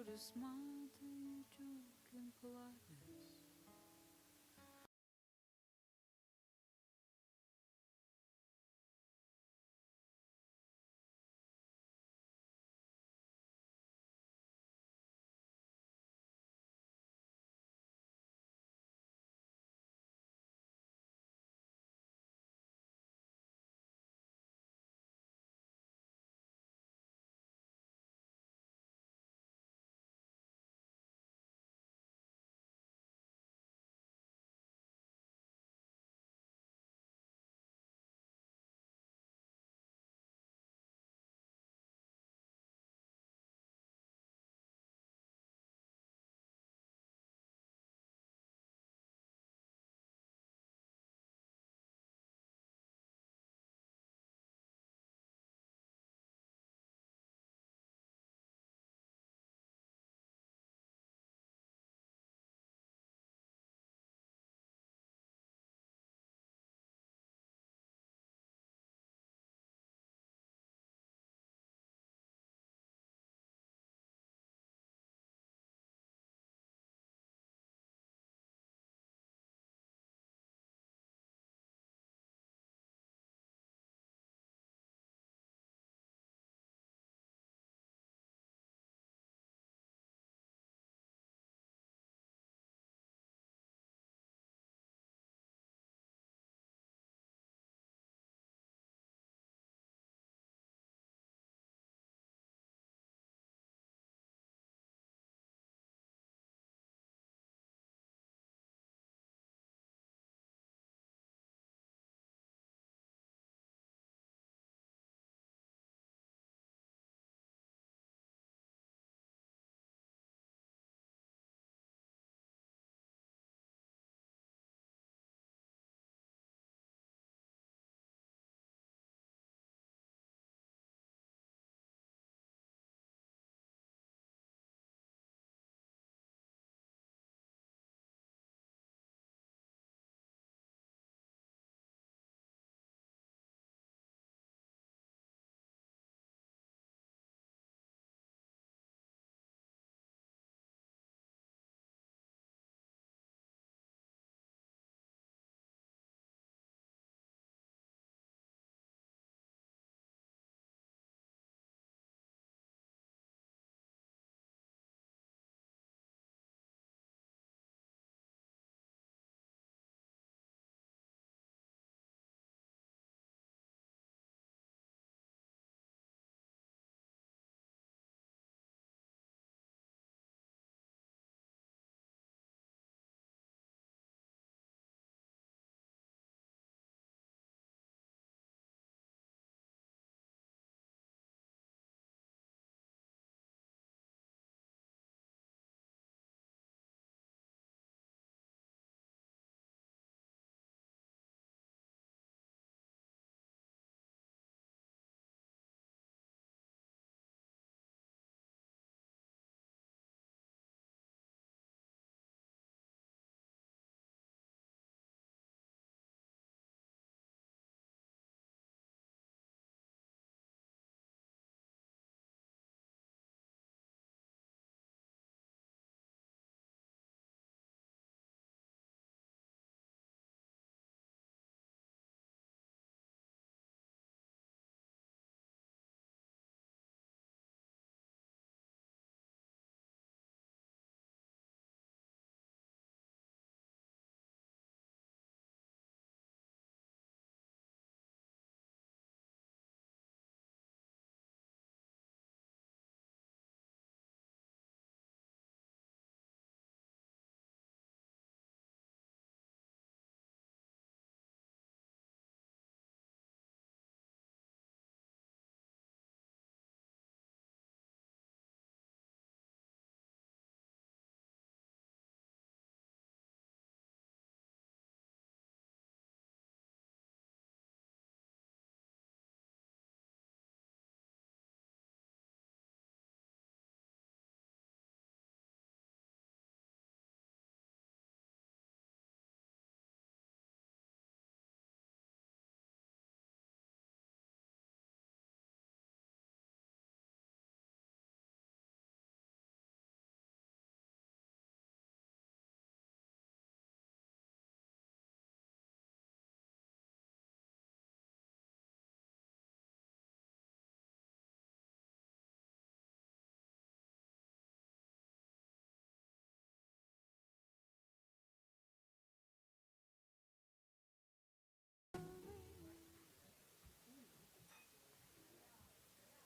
through the smile to your joke and politeness.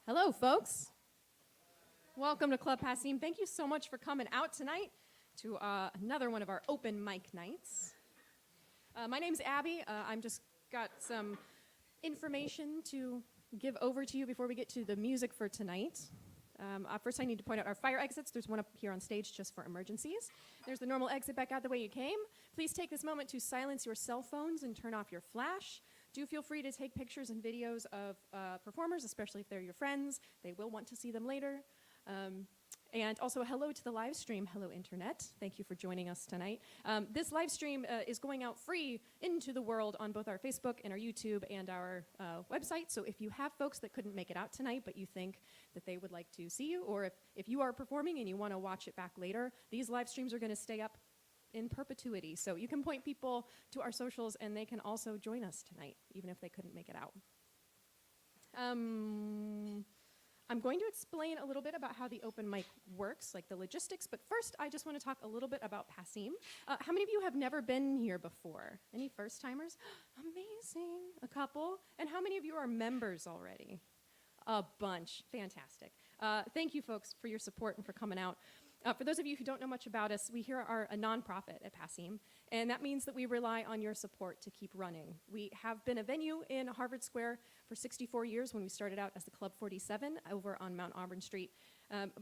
Hello, folks. Welcome to Club Passim. Thank you so much for coming out tonight to another one of our open mic nights. My name's Abby. I'm just got some information to give over to you before we get to the music for tonight. First, I need to point out our fire exits. There's one up here on stage just for emergencies. There's the normal exit back out the way you came. Please take this moment to silence your cell phones and turn off your flash. Do feel free to take pictures and videos of performers, especially if they're your friends. They will want to see them later. And also, hello to the live stream. Hello, Internet. Thank you for joining us tonight. This live stream is going out free into the world on both our Facebook and our YouTube and our website. So if you have folks that couldn't make it out tonight, but you think that they would like to see you, or if you are performing and you want to watch it back later, these live streams are going to stay up in perpetuity. So you can point people to our socials and they can also join us tonight, even if they couldn't make it out. I'm going to explain a little bit about how the open mic works, like the logistics, but first I just want to talk a little bit about Passim. How many of you have never been here before? Any first timers? Amazing, a couple. And how many of you are members already? A bunch, fantastic. Thank you folks for your support and for coming out. For those of you who don't know much about us, we here are a nonprofit at Passim, and that means that we rely on your support to keep running. We have been a venue in Harvard Square for 64 years when we started out as the Club 47 over on Mount Auburn Street.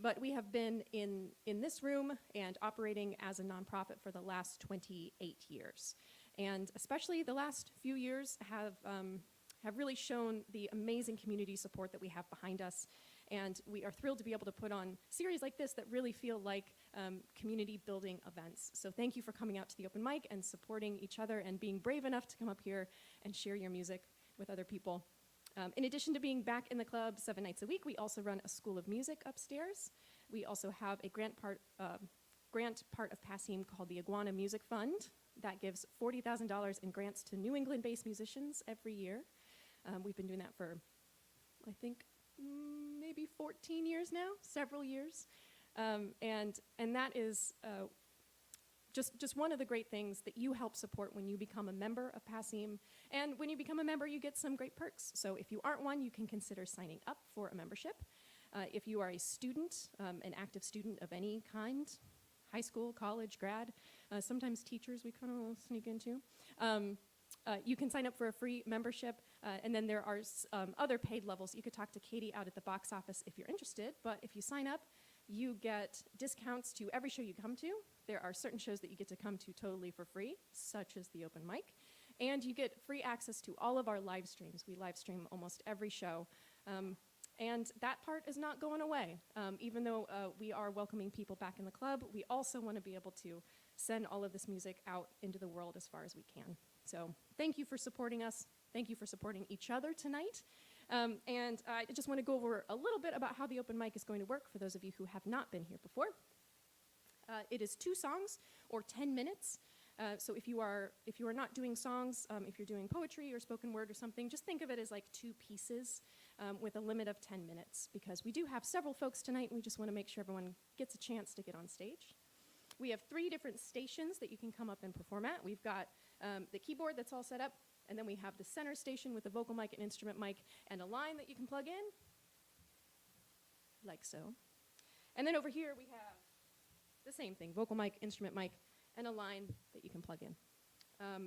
But we have been in this room and operating as a nonprofit for the last 28 years. And especially the last few years have really shown the amazing community support that we have behind us. And we are thrilled to be able to put on series like this that really feel like community building events. So thank you for coming out to the open mic and supporting each other and being brave enough to come up here and share your music with other people. In addition to being back in the club 7 nights a week, we also run a school of music upstairs. We also have a grant part of Passim called the Iguana Music Fund that gives $40,000 in grants to New England-based musicians every year. We've been doing that for, I think, maybe 14 years now, several years. And that is just one of the great things that you help support when you become a member of Passim. And when you become a member, you get some great perks. So if you aren't one, you can consider signing up for a membership. If you are a student, an active student of any kind, high school, college, grad, sometimes teachers we kind of sneak into, you can sign up for a free membership, and then there are other paid levels. You could talk to Katie out at the box office if you're interested, but if you sign up, you get discounts to every show you come to. There are certain shows that you get to come to totally for free, such as the open mic, and you get free access to all of our live streams. We live stream almost every show, and that part is not going away. Even though we are welcoming people back in the club, we also want to be able to send all of this music out into the world as far as we can. So thank you for supporting us. Thank you for supporting each other tonight. And I just want to go over a little bit about how the open mic is going to work for those of you who have not been here before. It is 2 songs or 10 minutes. So if you are not doing songs, if you're doing poetry or spoken word or something, just think of it as like 2 pieces with a limit of 10 minutes, because we do have several folks tonight and we just want to make sure everyone gets a chance to get on stage. We have 3 different stations that you can come up and perform at. We've got the keyboard that's all set up, and then we have the center station with a vocal mic and instrument mic and a line that you can plug in, like so. And then over here we have the same thing, vocal mic, instrument mic, and a line that you can plug in.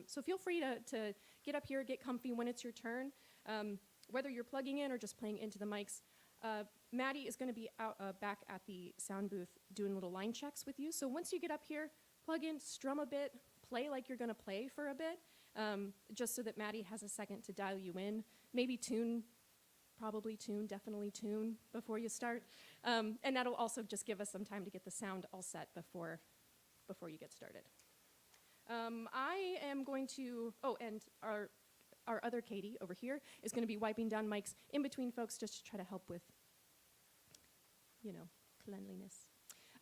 So feel free to get up here, get comfy when it's your turn. Whether you're plugging in or just playing into the mics, Maddie is going to be out back at the sound booth doing little line checks with you. So once you get up here, plug in, strum a bit, play like you're going to play for a bit, just so that Maddie has a second to dial you in. Maybe tune, definitely tune before you start. And that'll also just give us some time to get the sound all set before you get started. I am going to, and our other Katie over here is going to be wiping down mics in between folks just to try to help with, cleanliness.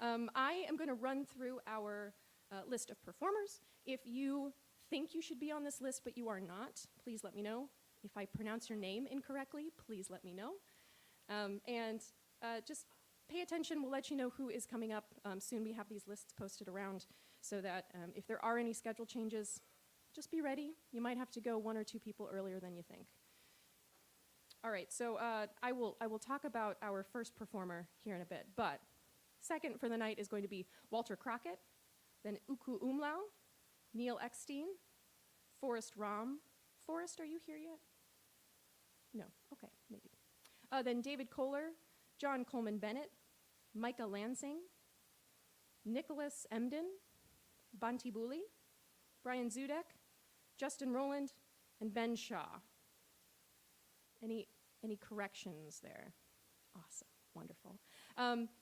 I am going to run through our list of performers. If you think you should be on this list but you are not, please let me know. If I pronounce your name incorrectly, please let me know. And just pay attention. We'll let you know who is coming up. Soon we have these lists posted around so that if there are any schedule changes, just be ready. You might have to go 1 or 2 people earlier than you think. All right, so I will talk about our first performer here in a bit, but second for the night is going to be Walter Crockett, then Uku Umlau, Neil Eckstein, Forrest Rom. Forrest, are you here yet? No, okay, maybe. Then David Kohler, John Coleman Bennett, Micah Lansing, Nicholas Emden, Banti Booley, Brian Zudek, Justin Rowland, and Ben Shaw. Any corrections there? Awesome, wonderful.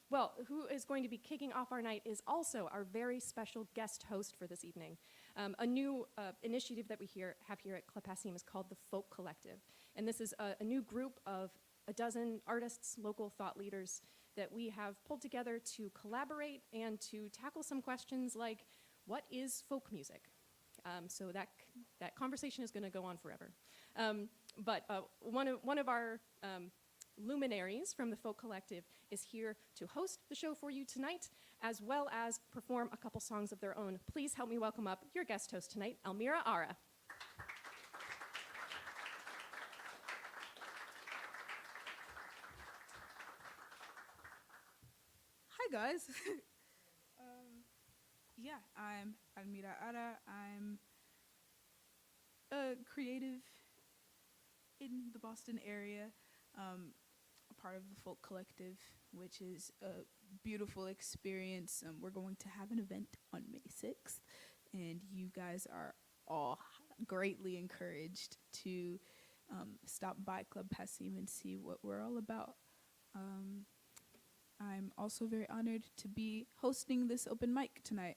Well, who is going to be kicking off our night is also our very special guest host for this evening. A new initiative that we have here at Club Passim is called the Folk Collective. And this is a new group of a dozen artists, local thought leaders that we have pulled together to collaborate and to tackle some questions like, what is folk music? So that conversation is going to go on forever. But one of our luminaries from the Folk Collective is here to host the show for you tonight, as well as perform a couple songs of their own. Please help me welcome up your guest host tonight, Almira Ara. Hi guys. Yeah, I'm Almira Ara. I'm a creative in the Boston area, a part of the Folk Collective, which is a beautiful experience. We're going to have an event on May 6th, and you guys are all greatly encouraged to stop by Club Passim and see what we're all about. I'm also very honored to be hosting this open mic tonight.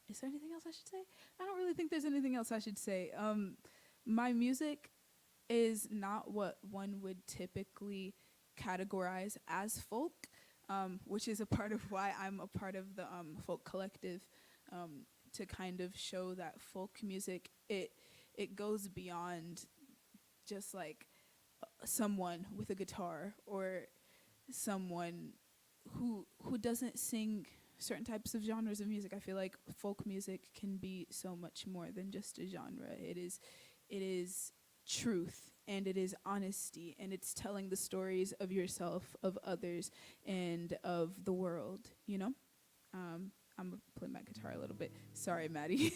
Is there anything else I should say? I don't really think there's anything else I should say. My music is not what one would typically categorize as folk, which is a part of why I'm a part of the Folk Collective, to kind of show that folk music, it goes beyond just like someone with a guitar or someone who doesn't sing certain types of genres of music. I feel like folk music can be so much more than just a genre. It is truth, and it is honesty, and it's telling the stories of yourself, of others, and of the world, you know? I'm gonna play my guitar a little bit. Sorry, Maddie.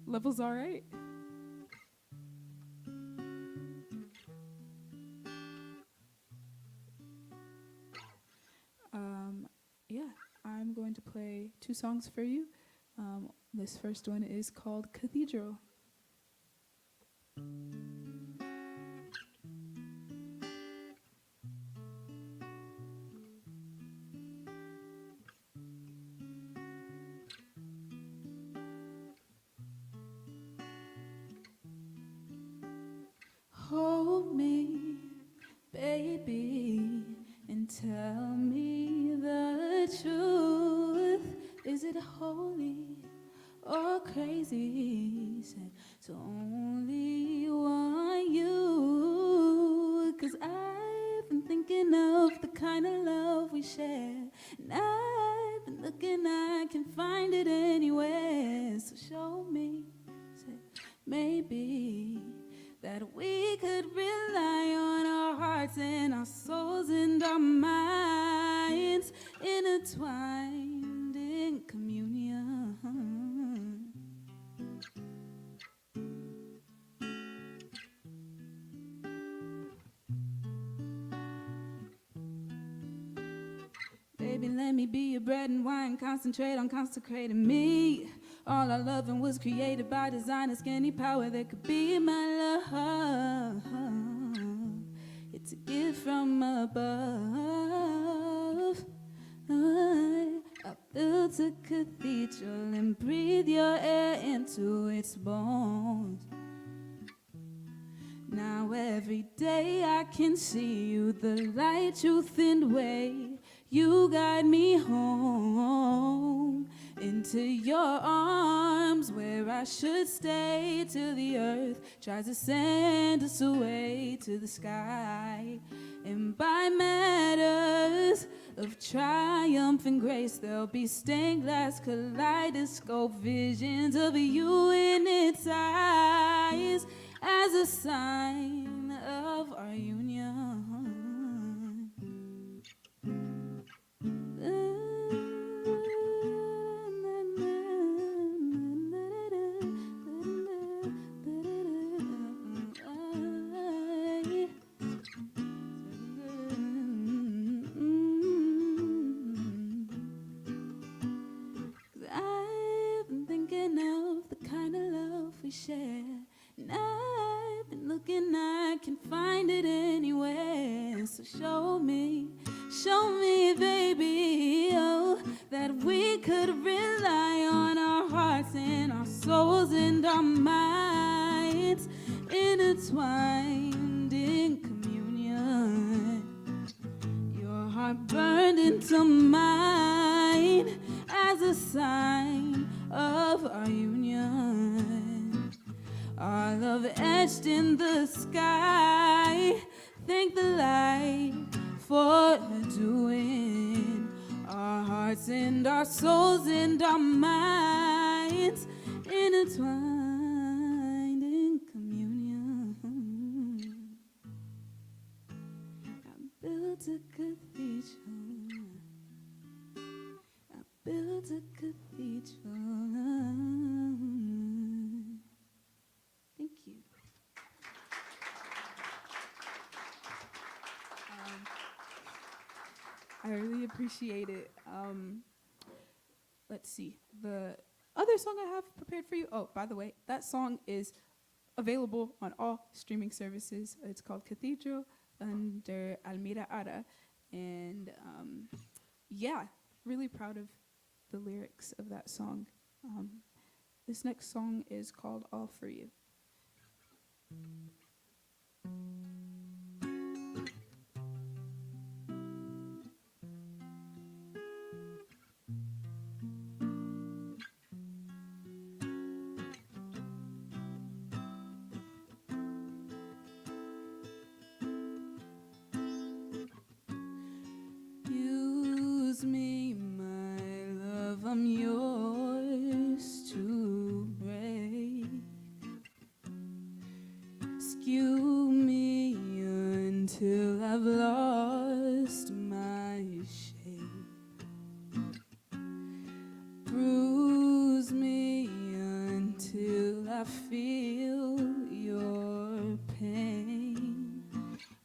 Levels all right? Yeah, I'm going to play 2 songs for you. This first one is called Cathedral. Hold me, baby, and tell me the truth. Is it holy or crazy? Said, so only want you. 'Cause I've been thinking of the kind of love we share, and I've been looking, I can find it anywhere. So show me, said, maybe that we could rely on our hearts and our souls and our minds intertwined in communion. Baby, let me be your bread and wine, concentrate on consecrating me. All our loving was created by design, ask any power that could be my love. It's a gift from above. I built a cathedral and breathe your air into its bones. Now every day I can see you, the light, truth, and way. You guide me home into your arms where I should stay till the earth tries to send us away to the sky. And by matters of triumph and grace, there'll be stained glass kaleidoscope visions of you in its eyes as a sign of our union. I've been thinking of the kind of love we share, and I've been looking, I can find it anywhere. So show me, baby, oh, that we could rely on our hearts and our souls and our minds intertwined in communion. Your heart burned into mine as a sign of our union. Our love etched in the sky. Thank the light for doing. Our hearts and our souls and our minds intertwined in communion. I built a cathedral. I built a cathedral. Thank you. I really appreciate it. Let's see. The other song I have prepared for you. Oh, by the way, that song is available on all streaming services. It's called Cathedral under Almira Ara. And yeah, really proud of the lyrics of that song. This next song is called All For You. Use me, my love, I'm yours to break. Skew me until I've lost my shape. Bruise me until I feel your pain.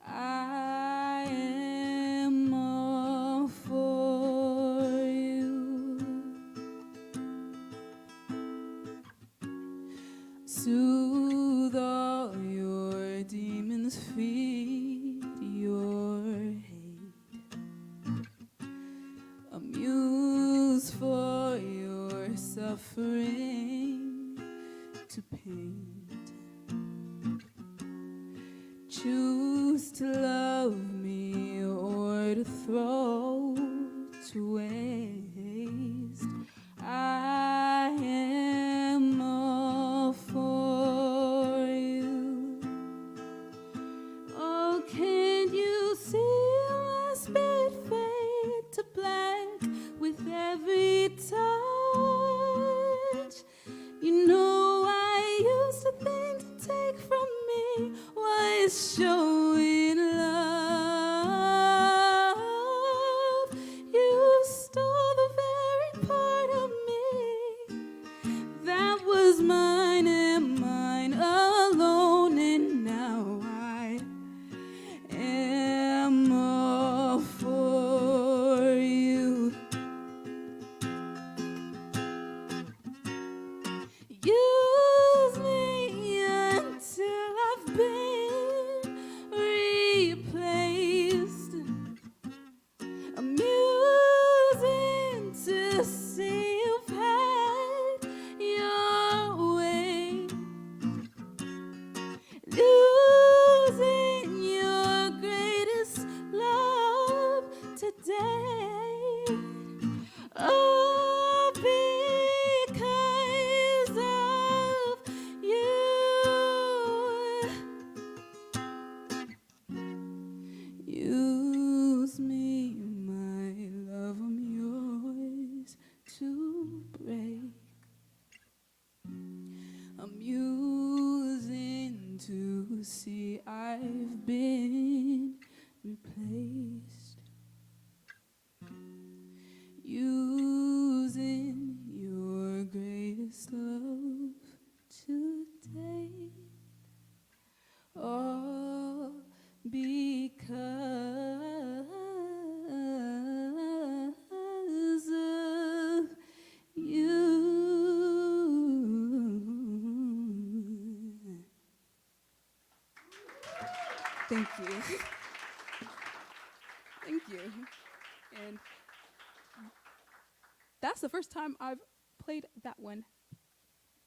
I am all for you. Soothe all your demons, feed your hate. A muse for your suffering to paint. Choose to love me or to throw to waste. I am all for you. Oh, can you see my spirit fade to black with every touch? You know I used to think to take from me was showing love. You stole the very part of me that was mine and mine alone, and now I am all for you. Use me until I've been replaced. Amusing to see you've had your way. Losing your greatest love today. been replaced. Using your greatest love to date, all because of you. Thank you. Thank you. And that's the first time I've played that one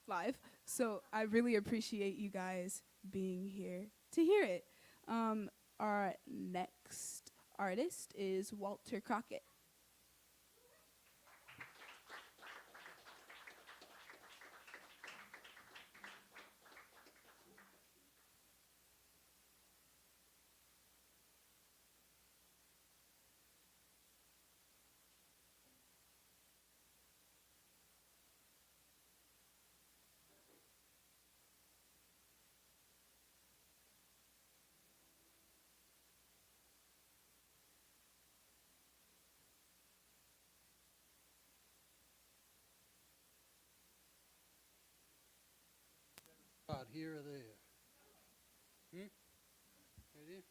live. So I really appreciate you guys being here to hear it. Our next artist is Walter Crockett. Out here or there? Right here?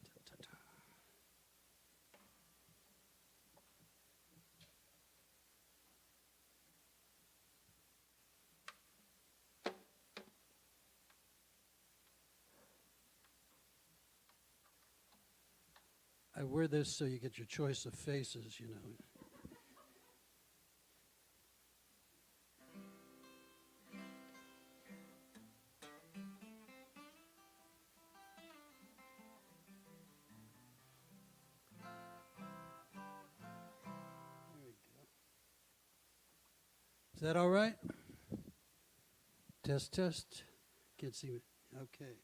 Ta-ta-ta. I wear this so you get your choice of faces, you know. There we go. Is that all right? Test, test. Can't see me. Okay.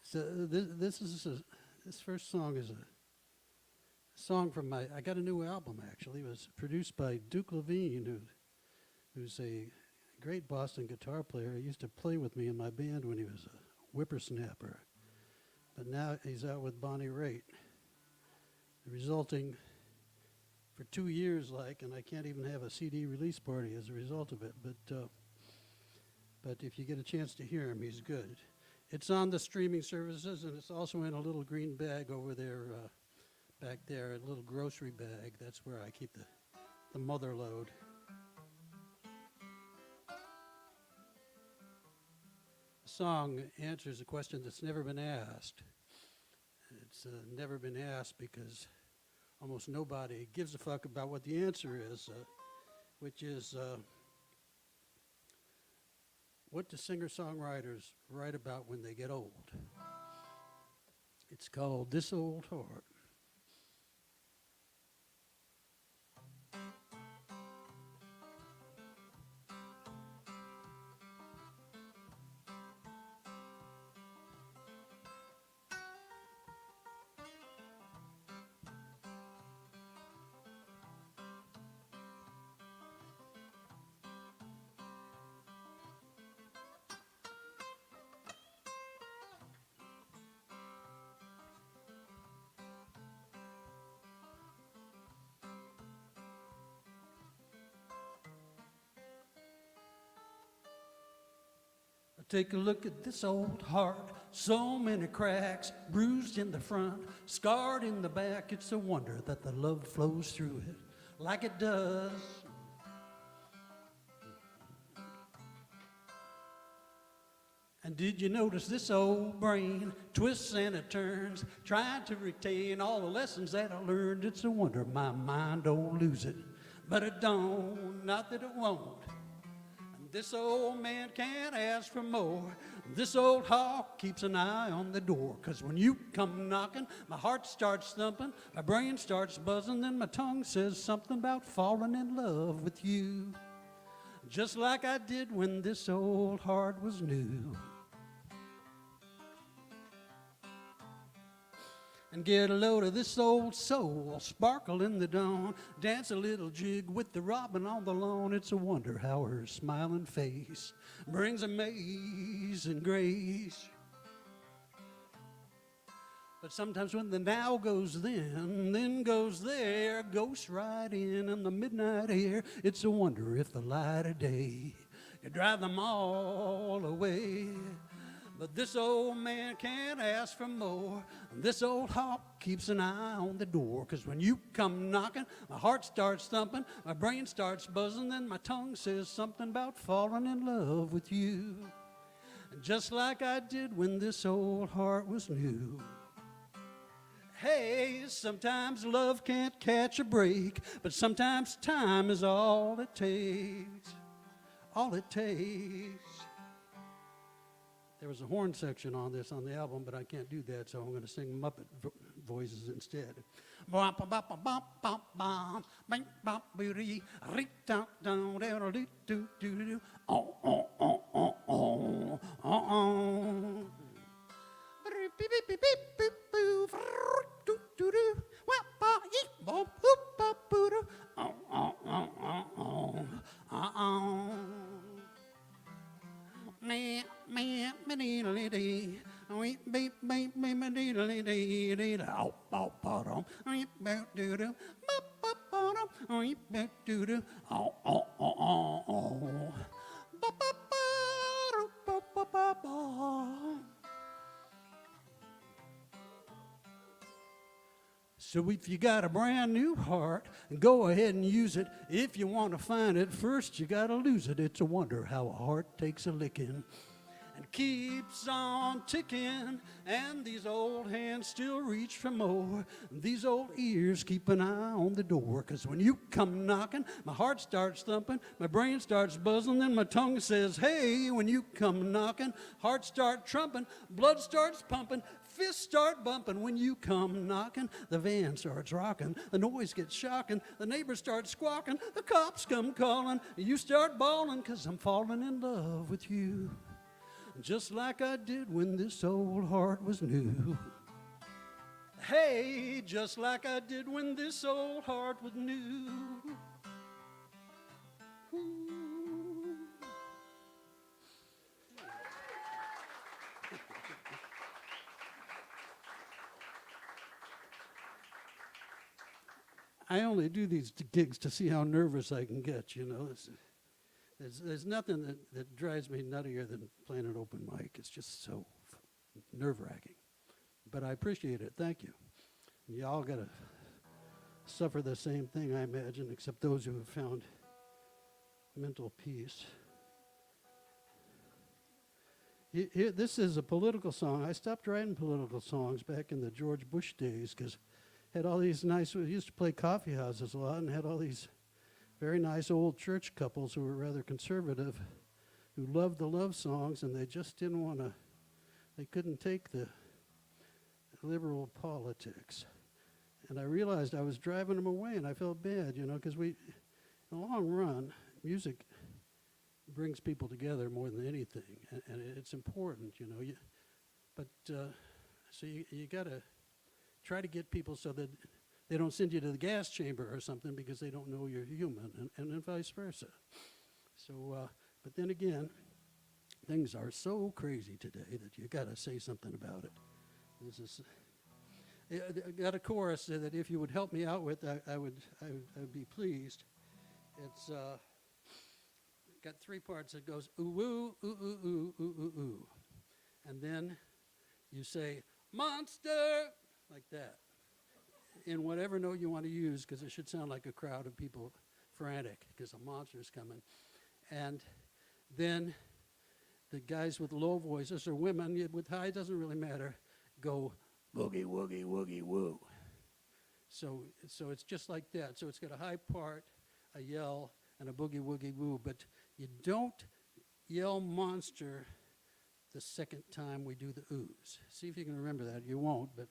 So this first song is a song from I got a new album actually. It was produced by Duke Levine, who's a great Boston guitar player. He used to play with me in my band when he was a whippersnapper. But now he's out with Bonnie Raitt, resulting for 2 years, and I can't even have a CD release party as a result of it. But if you get a chance to hear him, he's good. It's on the streaming services, and it's also in a little green bag over there, back there, a little grocery bag. That's where I keep the mother load. The song answers a question that's never been asked. It's never been asked because almost nobody gives a fuck about what the answer is, which is what do singer-songwriters write about when they get old? It's called This Old Heart. Take a look at this old heart, so many cracks, bruised in the front, scarred in the back. It's a wonder that the love flows through it like it does. And did you notice this old brain twists and it turns, trying to retain all the lessons that I learned? It's a wonder my mind don't lose it, but it don't, not that it won't. This old man can't ask for more. This old hawk keeps an eye on the door. 'Cause when you come knocking, my heart starts thumping, my brain starts buzzing, then my tongue says something about falling in love with you. just like I did when this old heart was new. And get a load of this old soul, sparkle in the dawn, dance a little jig with the robin on the lawn. It's a wonder how her smiling face brings amazing grace. But sometimes when the now goes then goes there, ghosts right in the midnight air. It's a wonder if the light of day could drive them all away. But this old man can't ask for more. This old hawk keeps an eye on the door. 'Cause when you come knocking, my heart starts thumping, my brain starts buzzing, then my tongue says something about falling in love with you. Just like I did when this old heart was new. Hey, sometimes love can't catch a break, but sometimes time is all it takes. All it takes. There was a horn section on this on the album, but I can't do that, so I'm going to sing Muppet voices instead. So if you got a brand new heart, go ahead and use it. If you want to find it, first you got to lose it. It's a wonder how a heart takes a licking and keeps on ticking. And these old hands still reach for more. These old ears keep an eye on the door. 'Cause when you come knocking, my heart starts thumping, my brain starts buzzing, then my tongue says, hey. When you come knocking, heart start trumping, blood starts pumping, fists start bumping. When you come knocking, the van starts rocking, the noise gets shocking, the neighbors start squawking, the cops come calling, you start bawling, 'cause I'm falling in love with you. Just like I did when this old heart was new. Hey, just like I did when this old heart was new. Ooh. I only do these gigs to see how nervous I can get, you know. There's nothing that drives me nuttier than playing an open mic. It's just so nerve-wracking. But I appreciate it. Thank you. You all got to suffer the same thing, I imagine, except those who have found mental peace. Here, this is a political song. I stopped writing political songs back in the George Bush days because had all these nice, we used to play coffee houses a lot and had all these very nice old church couples who were rather conservative, who loved the love songs, and they just didn't want to, they couldn't take the liberal politics. And I realized I was driving them away, and I felt bad, you know, because in the long run, music brings people together more than anything, and it's important, you know. So you got to try to get people so that they don't send you to the gas chamber or something because they don't know you're human, and then vice versa. So, but then again, things are so crazy today that you got to say something about it. This is, I got a chorus that if you would help me out with, I would be pleased. It's got three parts. It goes ooh ooh ooh ooh ooh ooh ooh ooh, and then you say monster like that, in whatever note you want to use, because it should sound like a crowd of people frantic, because a monster's coming. And then the guys with low voices, or women with high, it doesn't really matter, go boogie woogie woogie woo. So it's just like that. So it's got a high part, a yell, and a boogie woogie woo, but you don't yell monster the second time we do the oohs. See if you can remember that. You won't, but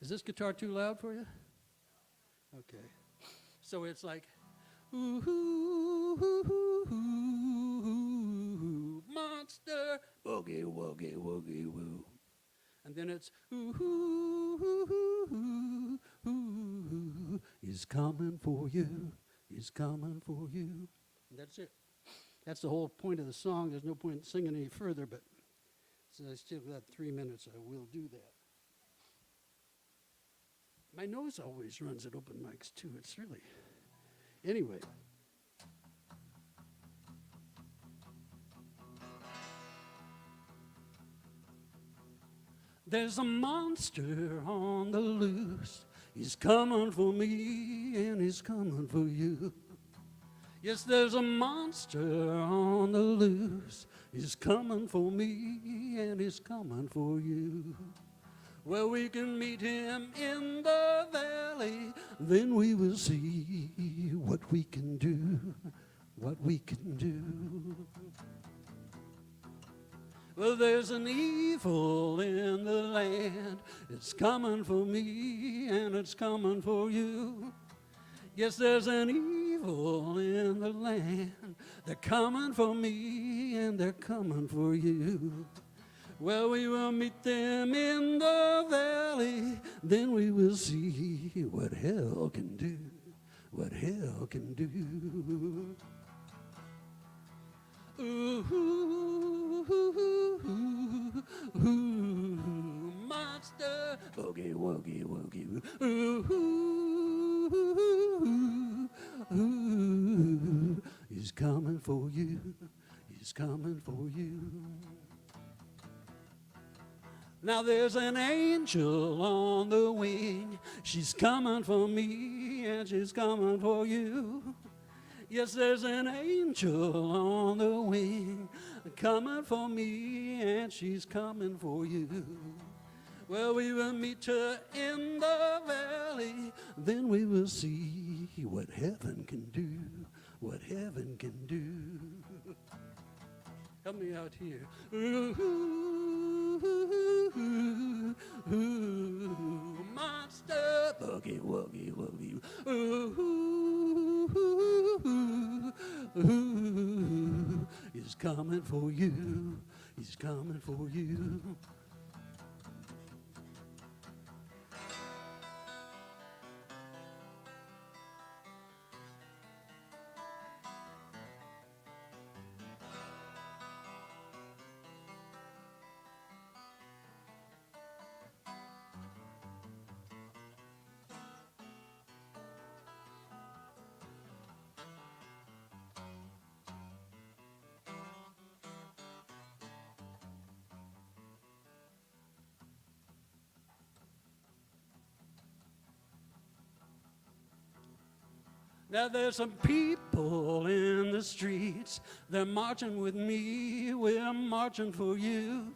is this guitar too loud for you? Okay. So it's like, ooh, ooh, ooh, ooh, ooh, monster, boogie, woogie, woogie, woo. And then it's, ooh, ooh, ooh, ooh, ooh, ooh, he's coming for you, he's coming for you. And that's it. That's the whole point of the song. There's no point in singing any further, but since I still got 3 minutes, I will do that. My nose always runs at open mics, too. It's really... Anyway. There's a monster on the loose. He's coming for me and he's coming for you. Yes, there's a monster on the loose. He's coming for me and he's coming for you. Well, we can meet him in the valley, then we will see what we can do, what we can do. Well, there's an evil in the land. It's coming for me and it's coming for you. Yes, there's an evil in the land. They're coming for me and they're coming for you. Well, we will meet them in the valley, then we will see what hell can do, what hell can do. Ooh, ooh, ooh, ooh, ooh, monster, boogie, woogie, woogie, ooh, ooh, ooh, ooh, he's coming for you, he's coming for you. Now there's an angel on the wing, she's coming for me and she's coming for you. Yes, there's an angel on the wing, coming for me and she's coming for you. Well, we will meet her in the valley, then we will see what heaven can do, what heaven can do. Help me out here. Ooh, ooh, ooh, ooh, monster, boogie, woogie, woogie. Ooh, ooh, ooh, ooh, he's coming for you, he's coming for you. Now there's some people in the streets, they're marching with me, we're marching for you.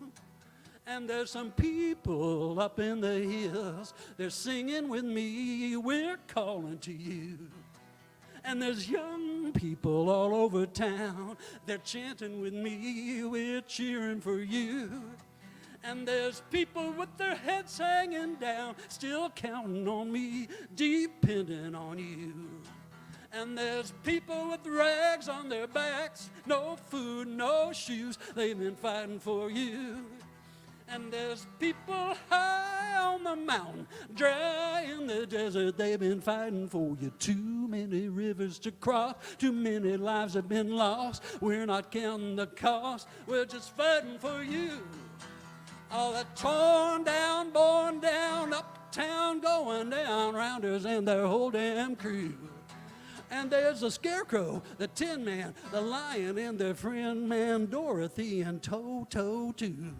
And there's some people up in the hills, they're singing with me, we're calling to you. And there's young people all over town, they're chanting with me, we're cheering for you. And there's people with their heads hanging down, still counting on me, depending on you. And there's people with rags on their backs, no food, no shoes, they've been fighting for you. And there's people high on the mountain, dry in the desert, they've been fighting for you. Too many rivers to cross, too many lives have been lost. We're not counting the cost, we're just fighting for you. All that torn down, born down, uptown, going down, rounders and their whole damn crew. And there's the Scarecrow, the Tin Man, the Lion, and their friend man Dorothy and Toto too.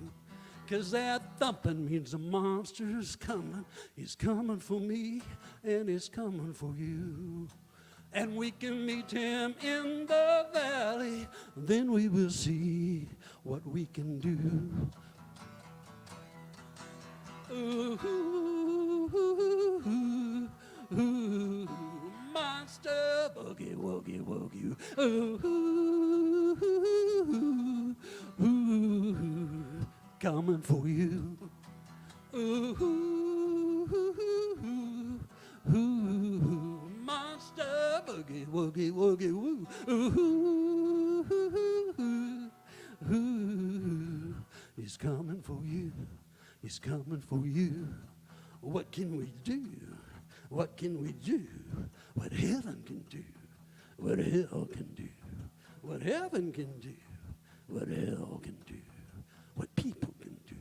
'Cause that thumping means the monster's coming. He's coming for me and he's coming for you. And we can meet him in the valley, then we will see what we can do. Ooh, ooh, ooh, ooh, ooh, monster, boogie, woogie, woogie. Ooh, ooh, ooh, ooh, coming for you. Ooh, ooh, ooh, ooh, monster, woogie, woogie, woo. Ooh, ooh, he's coming for you. He's coming for you. What can we do? What can we do? What heaven can do? What hell can do? What heaven can do? What hell can do? What people can do?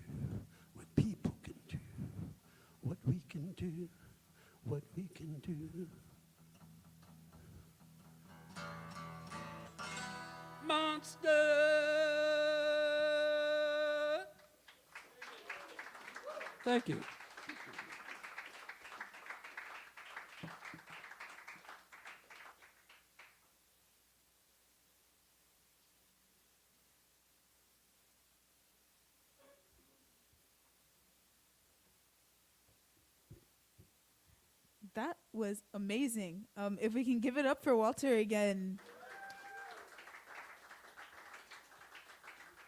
What people can do? What we can do? What we can do? Monster! Thank you. That was amazing. If we can give it up for Walter again.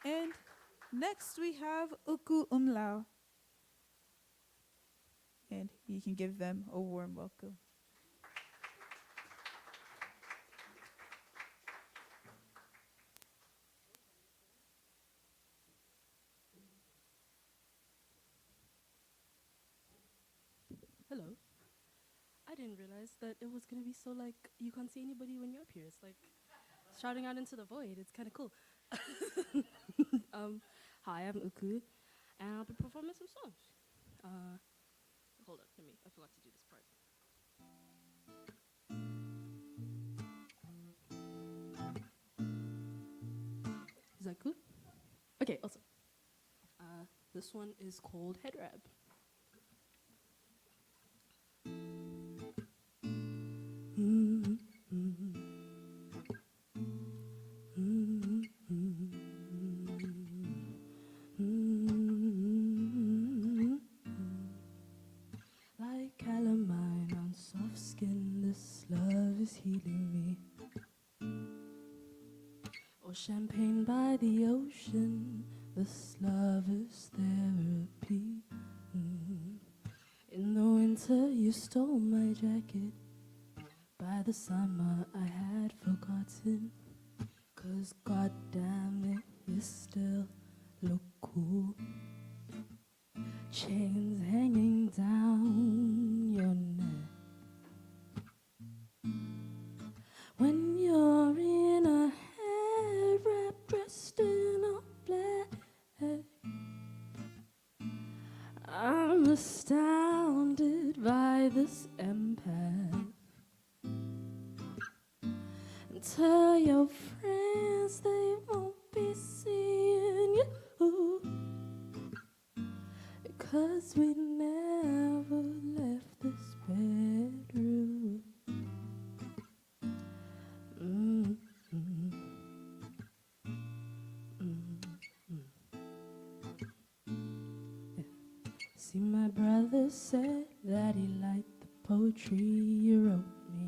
And next we have Uku Umlau. And you can give them a warm welcome. Hello. I didn't realize that it was gonna be so like you can't see anybody when you're up here. It's like shouting out into the void. It's kind of cool. Hi, I'm Uku, and I'll be performing some songs. Hold up, I forgot to do this part. Is that good? Okay, awesome. This one is called Head Wrap. Like calamine on soft skin, this love is healing me. Or champagne by the ocean, this love is therapy. In the winter, you stole my jacket. By the summer, I had forgotten. 'Cause goddamn it, you still look cool. Chains hanging down your neck. When you're in a hair wrap dressed in all black, I'm astounded by this empath. And tell your friends they won't be seeing you, 'cause we never left this bedroom. See, my brother said that he liked the poetry you wrote me.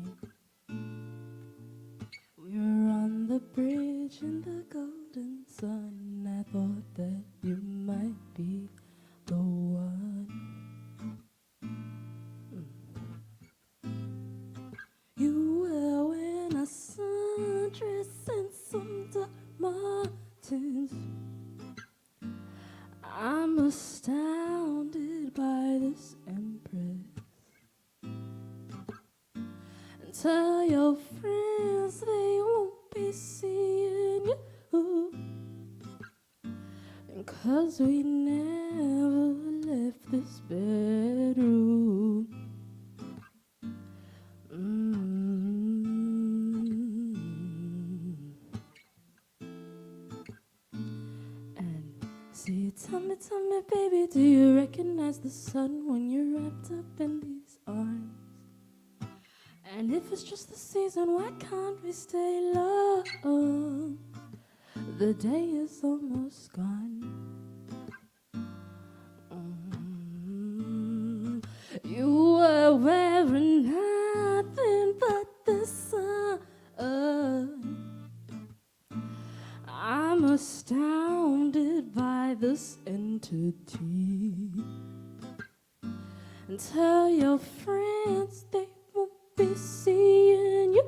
We were on the bridge in the golden sun. I thought that you might be the one. You were wearing a sundress and some Doc Martens. I'm astounded by this empress. And tell your friends they won't be seeing you, and 'cause we never left this bedroom. And see, tell me, baby, do you recognize the sun when you're wrapped up in these arms? And if it's just the season, why can't we stay long? The day is almost gone. You were wearing nothing but the sun. I'm astounded by this entity. And tell your friends they won't be seeing you,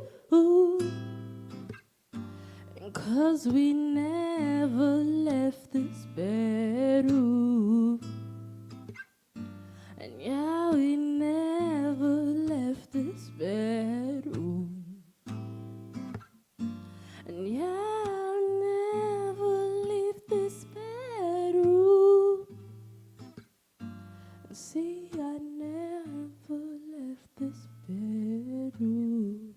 'cause we never left this bedroom. And yeah, we never left this bedroom. And yeah, I'll never leave this bedroom. And see, I never left this bedroom.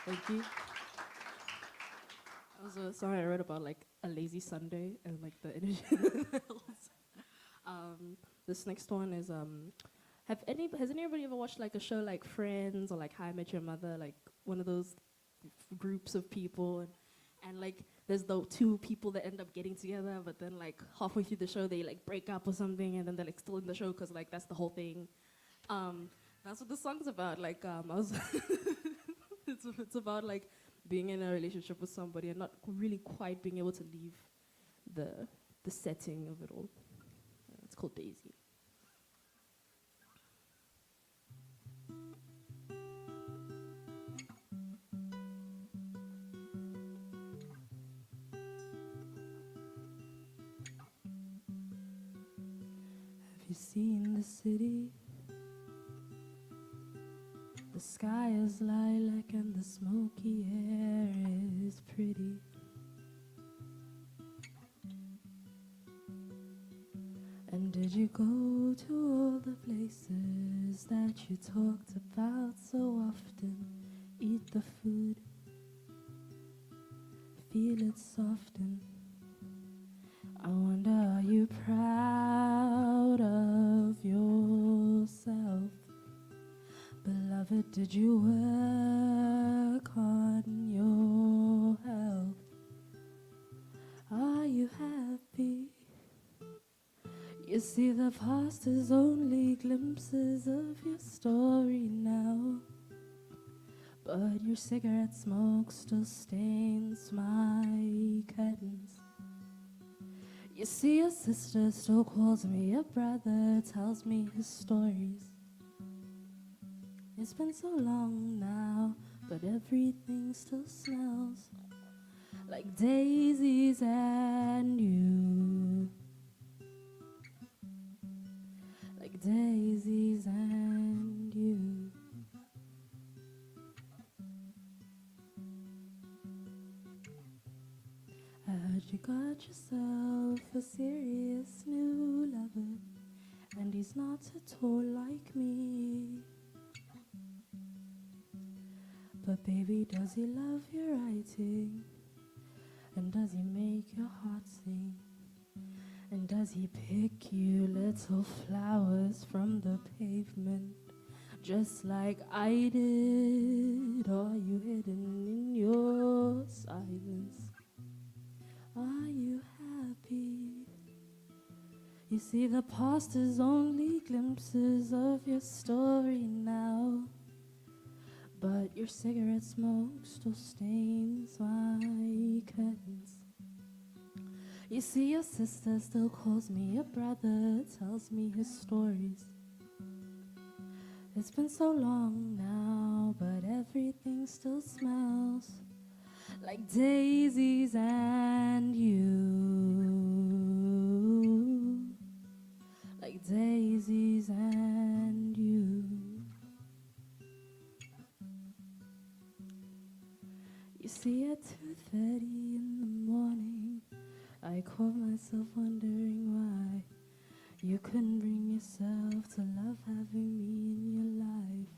Thank you. That was a song I wrote about like a lazy Sunday and like the energy. This next one is has anybody ever watched like a show like Friends or like How I Met Your Mother, like one of those groups of people and like there's the two people that end up getting together, but then like halfway through the show they like break up or something, and then they're like still in the show because like that's the whole thing. That's what the song's about. Like I was it's about like being in a relationship with somebody and not really quite being able to leave the setting of it all. It's called Daisy. Have you seen the city? The sky is lilac and the smoky air is pretty. And did you go to all the places that you talked about so often? Eat the food, feel it soften. I wonder, are you proud of yourself? Beloved, did you work on your health? Are you happy? You see, the past is only glimpses of your story now, but your cigarette smoke still stains my curtains. You see, your sister still calls me, your brother tells me his stories. It's been so long now, but everything still smells like daisies and you. Like daisies and you. I heard you got yourself a serious new lover, and he's not at all like me. But baby, does he love your writing? And does he make your heart sing? And does he pick you little flowers from the pavement, just like I did? Are you hidden in your silence? Are you happy? You see, the past is only glimpses of your story now, but your cigarette smoke still stains my curtains. You see, your sister still calls me, your brother tells me his stories. It's been so long now, but everything still smells like daisies and you. Like daisies and you. You see, at 2:30 in the morning, I caught myself wondering why you couldn't bring yourself to love having me in your life.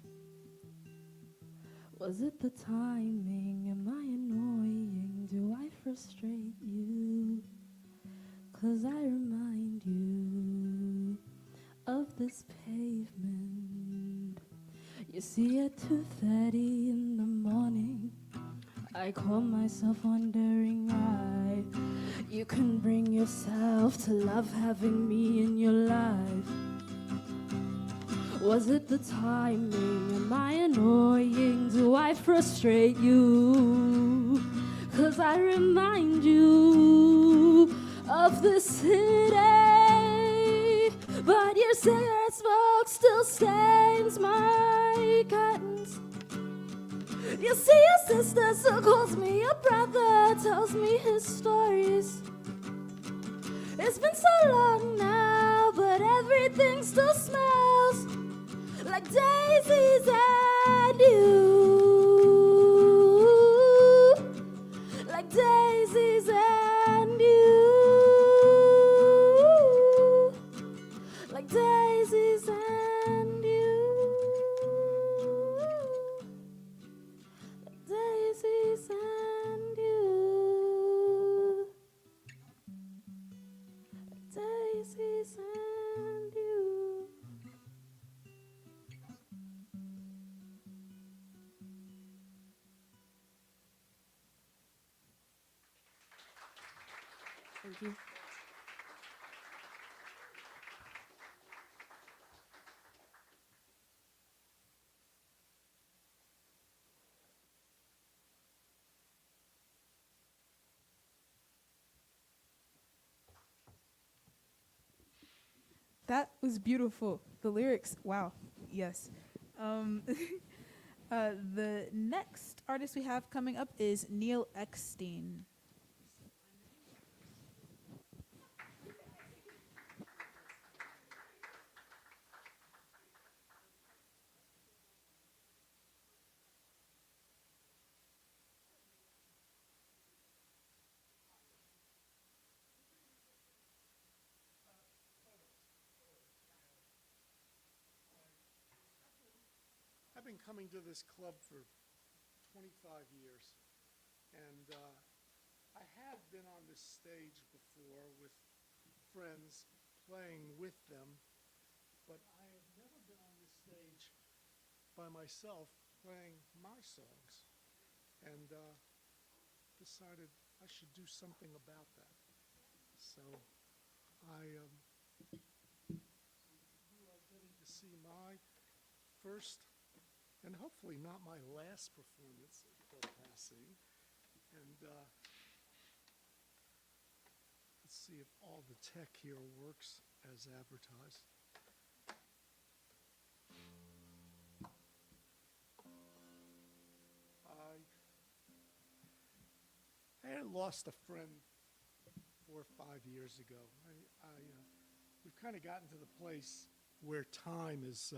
Was it the timing? Am I annoying? Do I frustrate you? 'Cause I remind you of this pavement. You see, at 2:30 in the morning, I caught myself wondering why you couldn't bring yourself to love having me in your life. Was it the timing? Am I annoying? Do I frustrate you? 'Cause I remind you of the city. but your cigarette smoke still stains my curtains. You see your sister still calls me, your brother tells me his stories. It's been so long now, but everything still smells like daisies and you, like daisies and you, like daisies and you, like daisies and you, daisies and you. Thank you. That was beautiful. The lyrics, wow, yes. Um, the next artist we have coming up is Neil Eckstein. I've been coming to this club for 25 years, and I had been on this stage before with friends playing with them, but I have never been on this stage by myself playing my songs, and decided I should do something about that. So you are getting to see my first and hopefully not my last performance at Club Passim. And let's see if all the tech here works as advertised. I had lost a friend 4 or 5 years ago. We've kind of gotten to the place where time is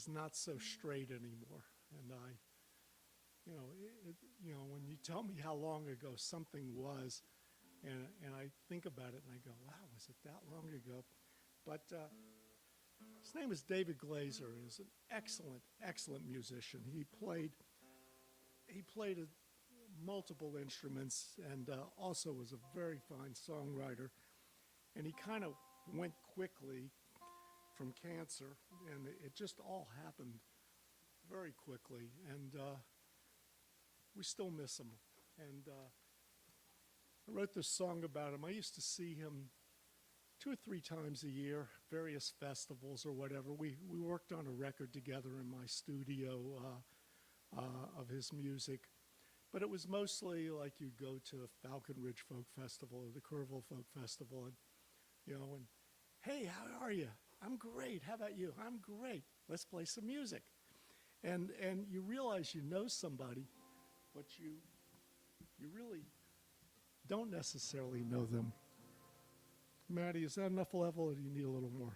not so straight anymore. And when you tell me how long ago something was, and I think about it and I go, wow, was it that long ago? But his name is David Glazer, and he's an excellent, excellent musician. He played multiple instruments and also was a very fine songwriter. And he kind of went quickly from cancer, and it just all happened very quickly. And we still miss him. And I wrote this song about him. I used to see him 2 or 3 times a year, various festivals or whatever. We worked on a record together in my studio of his music. But it was mostly like you go to Falcon Ridge Folk Festival or the Kerrville Folk Festival, and hey, how are you? I'm great. How about you? I'm great. Let's play some music. And you realize you know somebody, but you really don't necessarily know them. Maddie, is that enough level, or do you need a little more?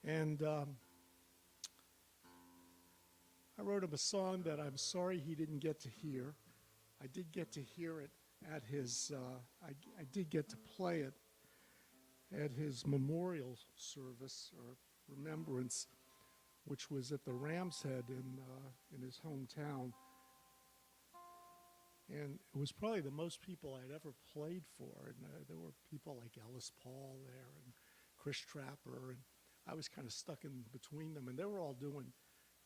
And I wrote him a song that I'm sorry he didn't get to hear. I did get to hear it at his, I did get to play it at his memorial service or remembrance, which was at the Ram's Head in his hometown. And it was probably the most people I'd ever played for. And there were people like Ellis Paul there and Chris Trapper. And I was kind of stuck in between them. And they were all doing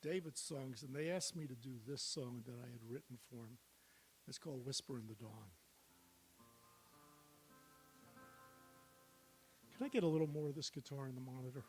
David's songs. And they asked me to do this song that I had written for him. It's called Whisper in the Dawn. Can I get a little more of this guitar in the monitor?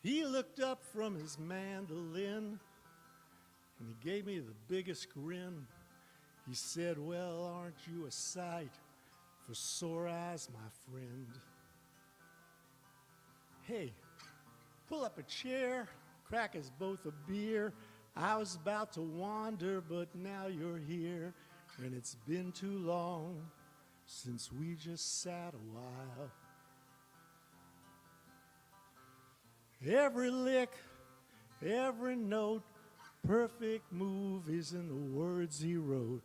He looked up from his mandolin and he gave me the biggest grin. He said, well, aren't you a sight for sore eyes, my friend? Hey, pull up a chair, crack us both a beer. I was about to wander, but now you're here, and it's been too long since we just sat a while. Every lick, every note, perfect move is in the words he wrote.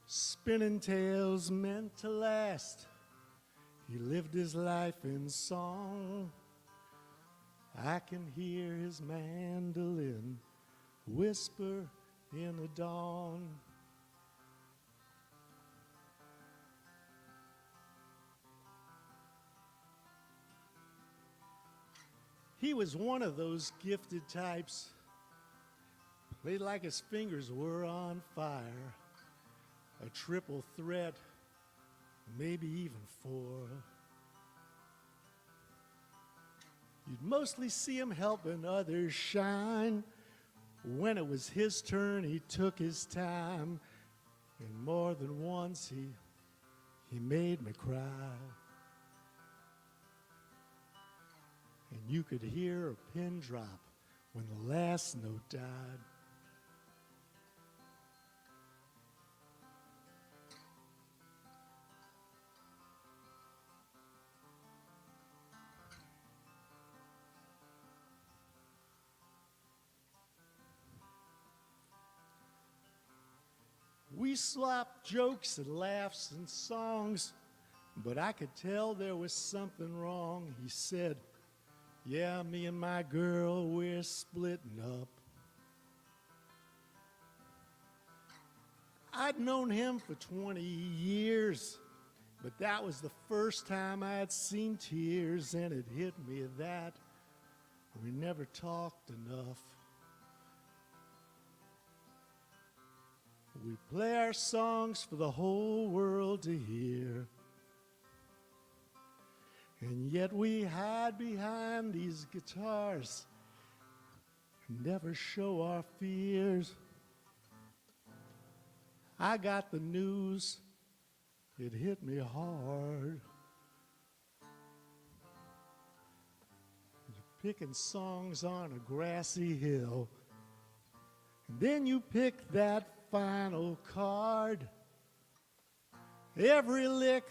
Spinning tales meant to last. He lived his life in song. I can hear his mandolin whisper in the dawn. He was one of those gifted types. Played like his fingers were on fire. A triple threat, maybe even four. You'd mostly see him helping others shine. When it was his turn, he took his time. And more than once, he made me cry. And you could hear a pin drop when the last note died. We swapped jokes and laughs and songs, but I could tell there was something wrong. He said, yeah, me and my girl, we're splitting up. I'd known him for 20 years, but that was the first time I'd seen tears, and it hit me that we never talked enough. We play our songs for the whole world to hear, and yet we hide behind these guitars and never show our fears. I got the news, it hit me hard. You're picking songs on a grassy hill, and then you pick that final card. Every lick,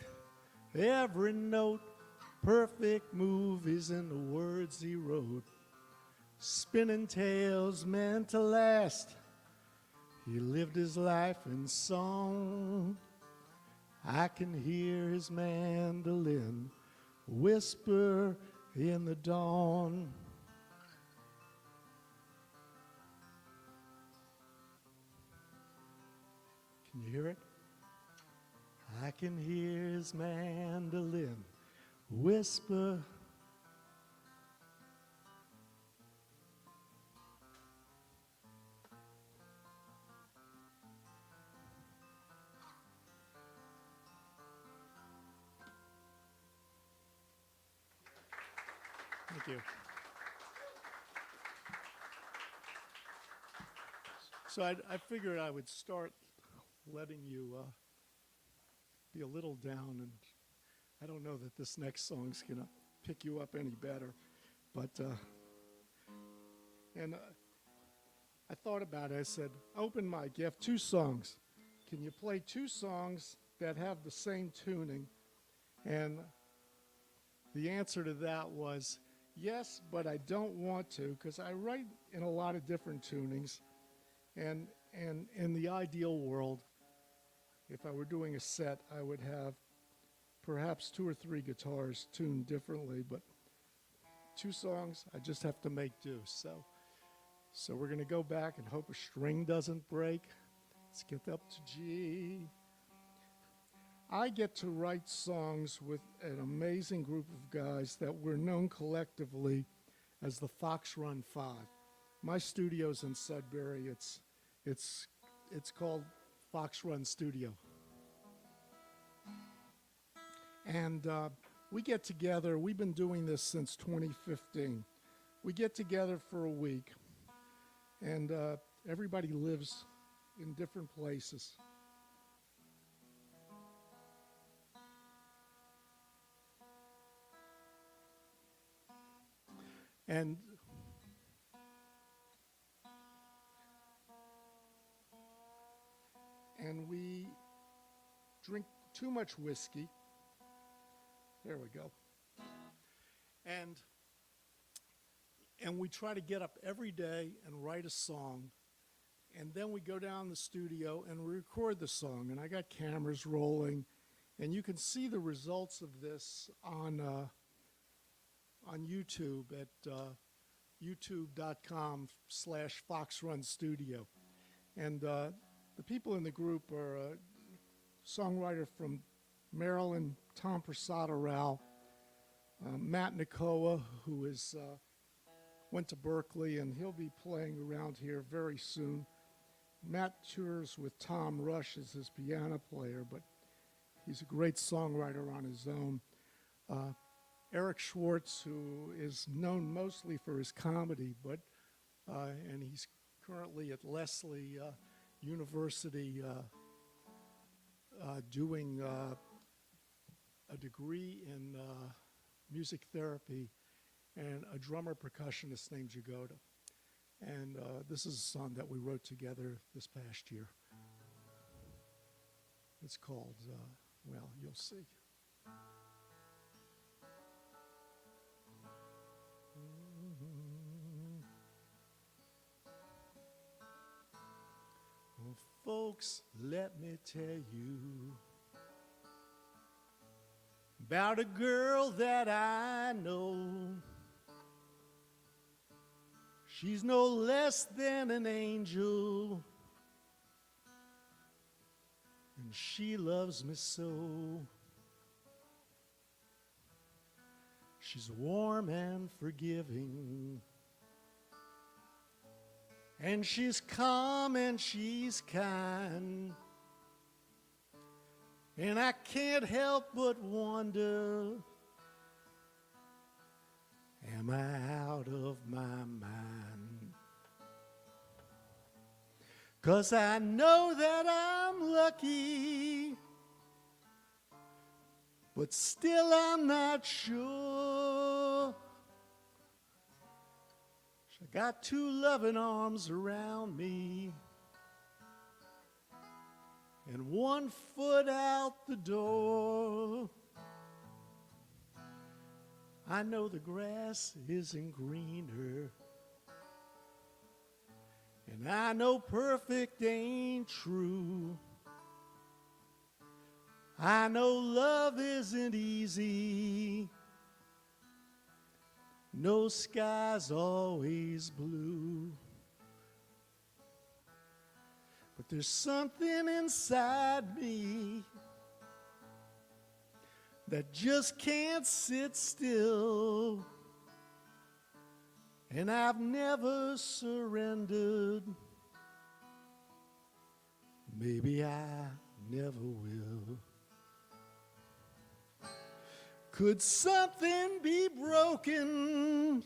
every note, perfect move is in the words he wrote. Spinning tales meant to last. He lived his life in song. I can hear his mandolin whisper in the dawn. Can you hear it? I can hear his mandolin whisper. Thank you. So I figured I would start letting you be a little down, and I don't know that this next song's going to pick you up any better, but I thought about it. I said, open mic, you have two songs. Can you play two songs that have the same tuning? And the answer to that was yes, but I don't want to, because I write in a lot of different tunings, and in the ideal world, if I were doing a set, I would have perhaps 2 or 3 guitars tuned differently, but 2 songs, I just have to make do. So we're going to go back and hope a string doesn't break. Let's get up to G. I get to write songs with an amazing group of guys that we're known collectively as the Fox Run 5. My studio's in Sudbury. It's called Fox Run Studio. And we get together. We've been doing this since 2015. we get together for a week, and everybody lives in different places. And we drink too much whiskey. There we go. And we try to get up every day and write a song. And then we go down the studio and we record the song. And I got cameras rolling. And you can see the results of this on YouTube at youtube.com/FoxRunStudio. And the people in the group are a songwriter from Maryland, Tom Prasada Rao, Matt Nikoa, who went to Berkeley, and he'll be playing around here very soon. Matt tours with Tom Rush as his piano player, but he's a great songwriter on his own. Eric Schwartz, who is known mostly for his comedy, and he's currently at Lesley University doing a degree in music therapy, and a drummer percussionist named Jagoda. And this is a song that we wrote together this past year. It's called, well, you'll see. Well, folks, let me tell you about a girl that I know. She's no less than an angel, and she loves me so. She's warm and forgiving, and she's calm and she's kind. And I can't help but wonder, am I out of my mind? 'Cause I know that I'm lucky, but still I'm not sure. She got two loving arms around me, and one foot out the door. I know the grass isn't greener, and I know perfect ain't true. I know love isn't easy, no sky's always blue. But there's something inside me that just can't sit still, and I've never surrendered. Maybe I never will. Could something be broken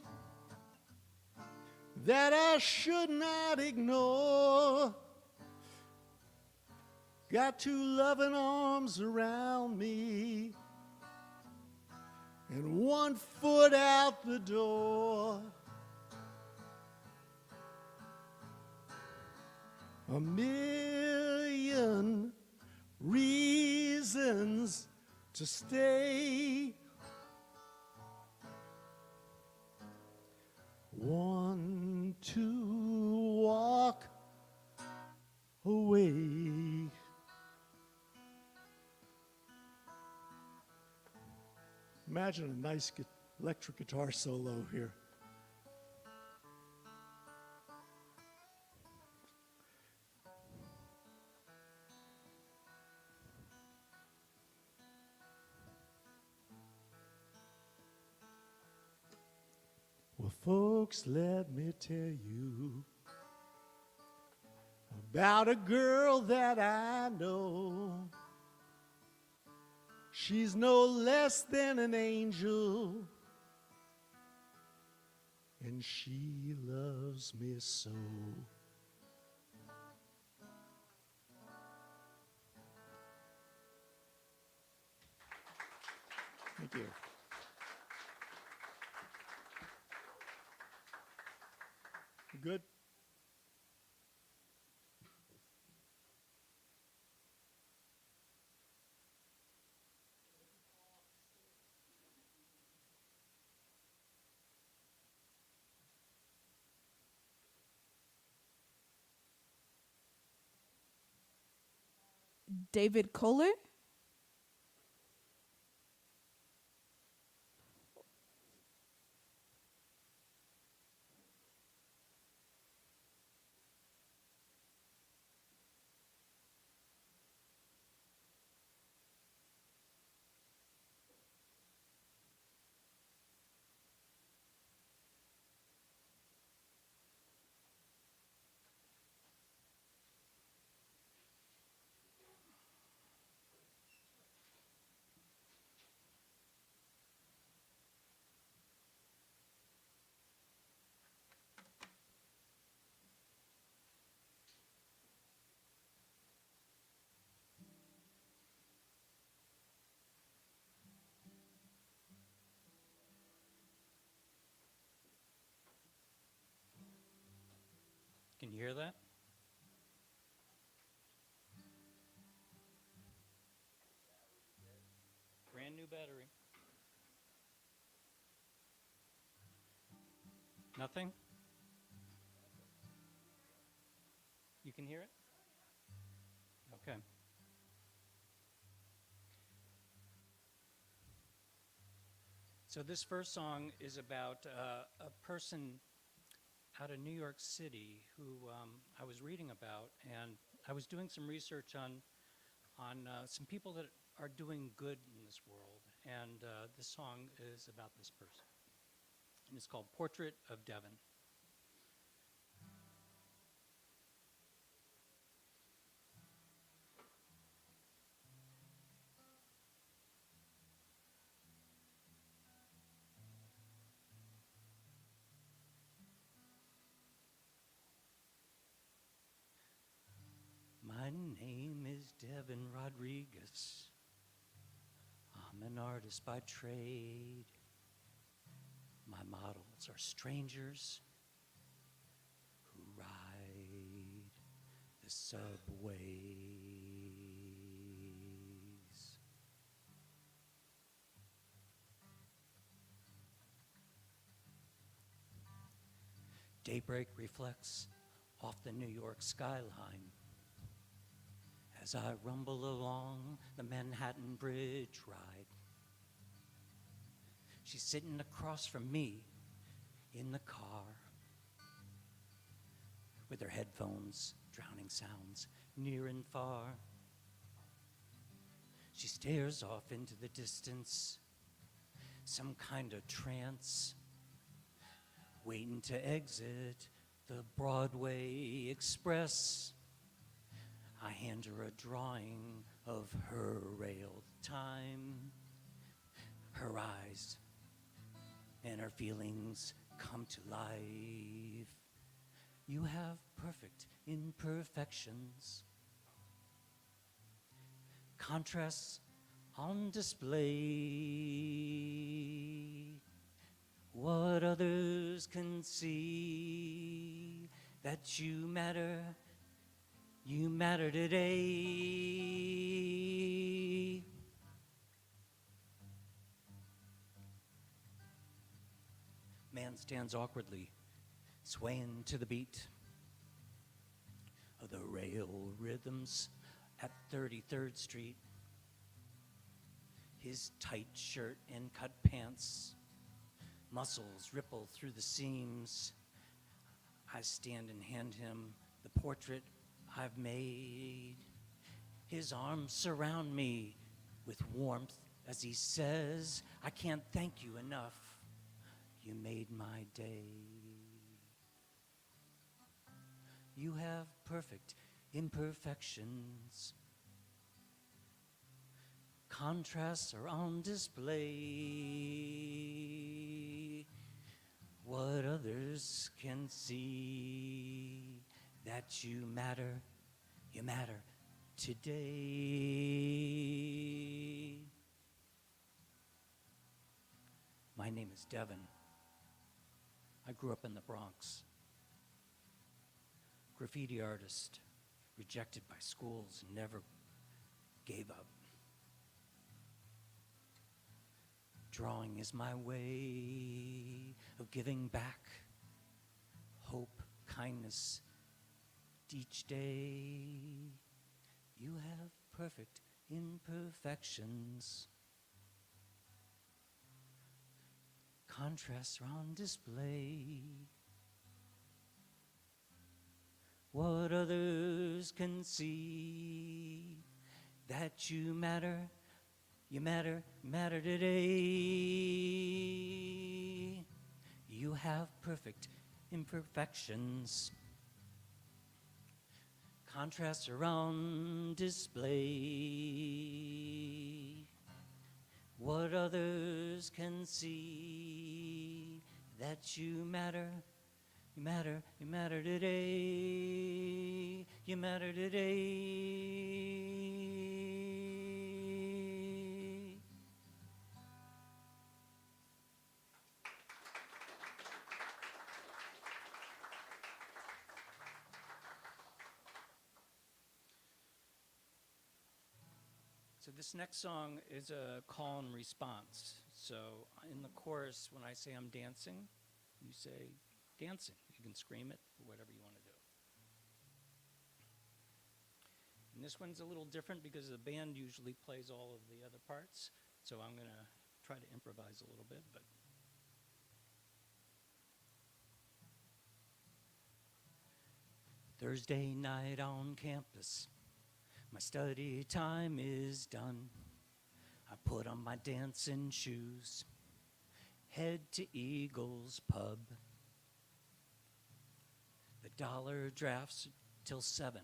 that I should not ignore? Got two loving arms around me, and one foot out the door. A million reasons to stay. One to walk away. Imagine a nice electric guitar solo here. Well, folks, let me tell you about a girl that I know. She's no less than an angel, and she loves me so. Thank you. Good. David Kohler. Can you hear that? Brand new battery. Nothing? You can hear it? Okay. So this first song is about a person out of New York City who I was reading about, and I was doing some research on some people that are doing good in this world, and this song is about this person, and it's called "Portrait of Devon." My name is Devin Rodriguez. I'm an artist by trade. My models are strangers who ride the subways. Daybreak reflects off the New York skyline as I rumble along the Manhattan Bridge ride. She's sitting across from me in the car with her headphones drowning sounds near and far. She stares off into the distance, some kind of trance, waiting to exit the Broadway Express. I hand her a drawing of her railed time. Her eyes and her feelings come to life. You have perfect imperfections, contrasts on display. What others can see, that you matter today. Man stands awkwardly, swaying to the beat of the rail rhythms at 33rd Street. His tight shirt and cut pants, muscles ripple through the seams. I stand and hand him the portrait I've made. His arms surround me with warmth as he says, I can't thank you enough. You made my day. You have perfect imperfections. Contrasts are on display. what others can see, that you matter today. My name is Devin. I grew up in the Bronx. Graffiti artist, rejected by schools, never gave up. Drawing is my way of giving back hope, kindness each day. You have perfect imperfections, contrasts are on display. What others can see, that you matter today. You have perfect imperfections, contrasts are on display. What others can see, that you matter today. You matter today. So this next song is a call and response. So in the chorus, when I say I'm dancing, you say dancing. You can scream it or whatever you want to do. And this one's a little different because the band usually plays all of the other parts. So I'm going to try to improvise a little bit, but Thursday night on campus, my study time is done. I put on my dancing shoes, head to Eagle's Pub. The dollar drafts till 7.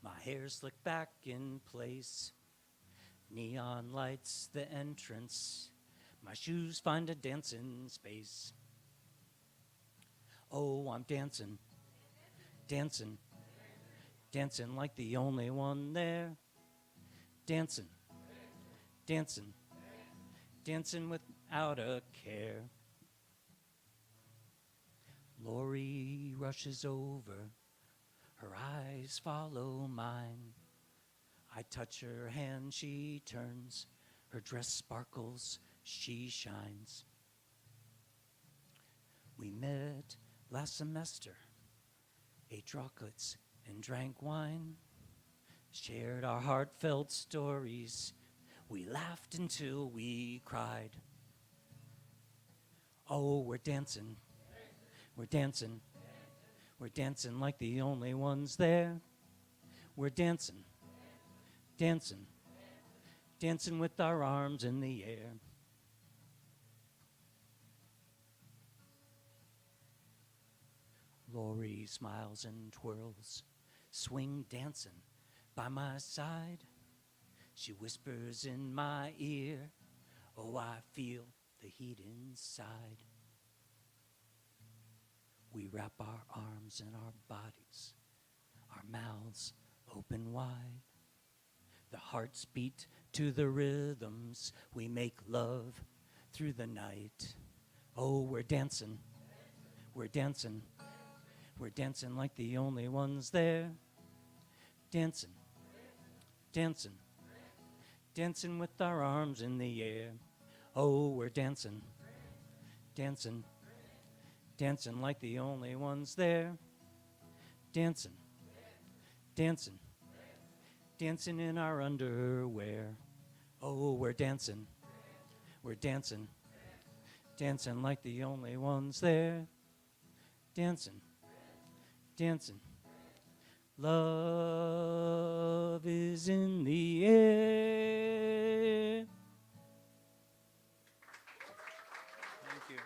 My hair slicked back in place. Neon lights the entrance. My shoes find a dancing space. Oh, I'm dancing, dancing, dancing like the only one there. Dancing, dancing, dancing without a care. Lori rushes over, her eyes follow mine. I touch her hand, she turns, her dress sparkles, she shines. We met last semester, ate chocolates and drank wine, shared our heartfelt stories. We laughed until we cried. Oh, we're dancing, we're dancing, we're dancing like the only ones there. We're dancing, dancing, dancing with our arms in the air. Lori smiles and twirls, swing dancing by my side. She whispers in my ear, oh, I feel the heat inside. We wrap our arms in our bodies, our mouths open wide. The hearts beat to the rhythms. We make love through the night. Oh, we're dancing, we're dancing, we're dancing like the only ones there. Dancing, dancing, dancing with our arms in the air. Oh, we're dancing, dancing, dancing like the only ones there. Dancing, dancing, dancing in our underwear. Oh, we're dancing, we're dancing, dancing like the only ones there. Dancing, dancing. Love is in the air. Thank you.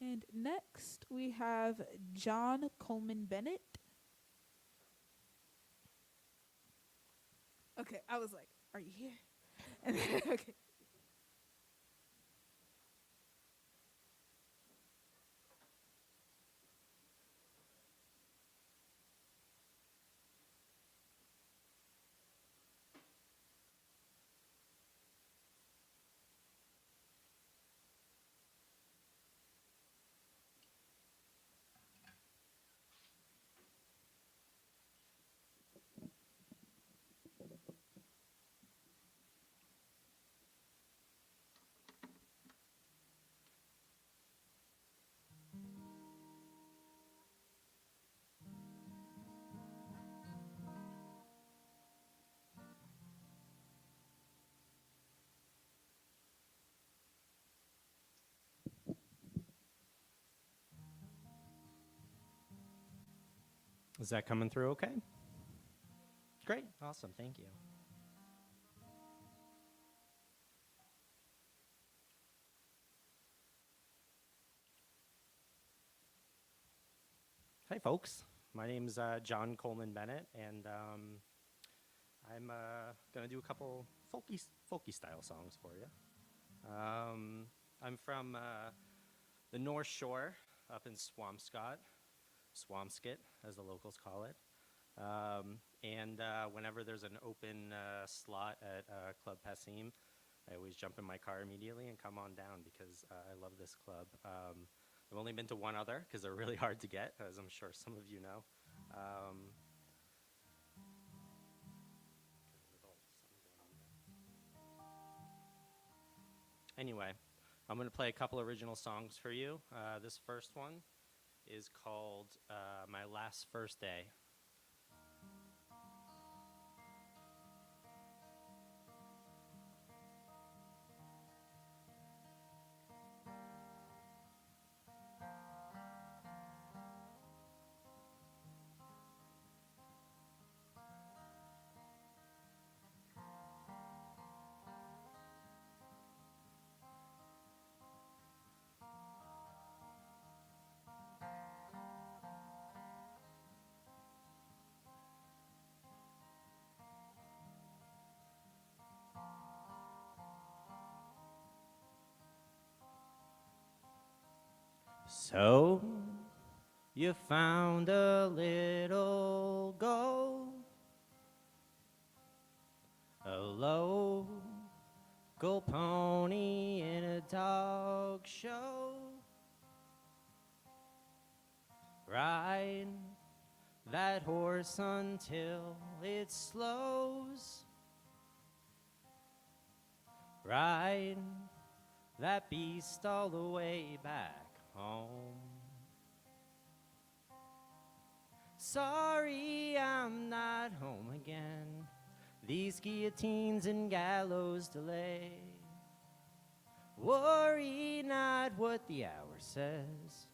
And next we have John Coleman Bennett. Okay, I was like, are you here? And okay. Is that coming through okay? Great. Awesome. Thank you. Hi, folks. My name's John Coleman Bennett, and I'm going to do a couple folky style songs for you. I'm from the North Shore up in Swampscott, Swampskit, as the locals call it. And whenever there's an open slot at Club Passim, I always jump in my car immediately and come on down because I love this club. I've only been to one other because they're really hard to get, as I'm sure some of you know. Anyway, I'm going to play a couple original songs for you. This first one is called My Last First Day. So, you found a little gold, a local pony in a dog show. Ride that horse until it slows. Ride that beast all the way back home. Sorry, I'm not home again. These guillotines and gallows delay. Worry not what the hour says.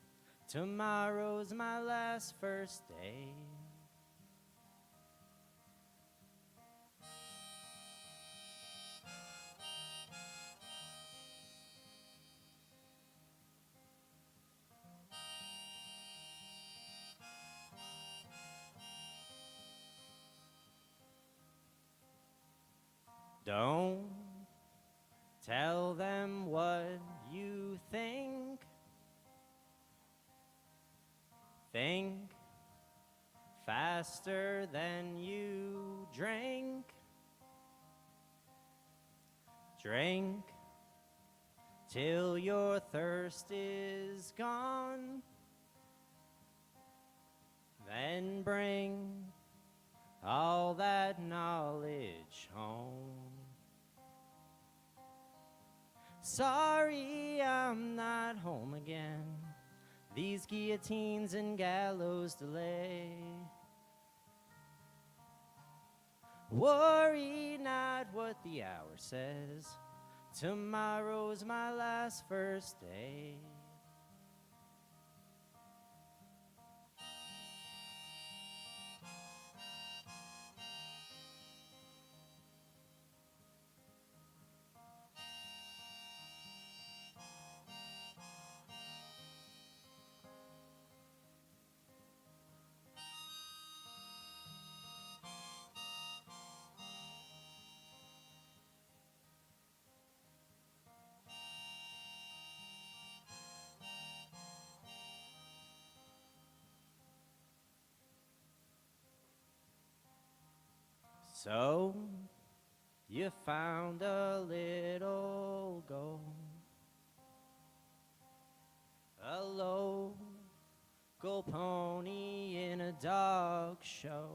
Tomorrow's my last first day. Don't tell them what you think. Think faster than you drink. Drink till your thirst is gone. Then bring all that knowledge home. Sorry, I'm not home again. These guillotines and gallows delay. Worry not what the hour says. Tomorrow's my last first day. So you found a little gold, a local pony in a dog show.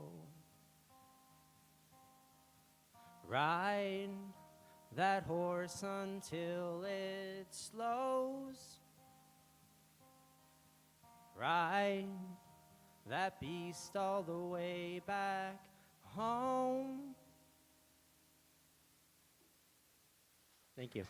Ride that horse until it slows. Ride that beast all the way back home. Thank you.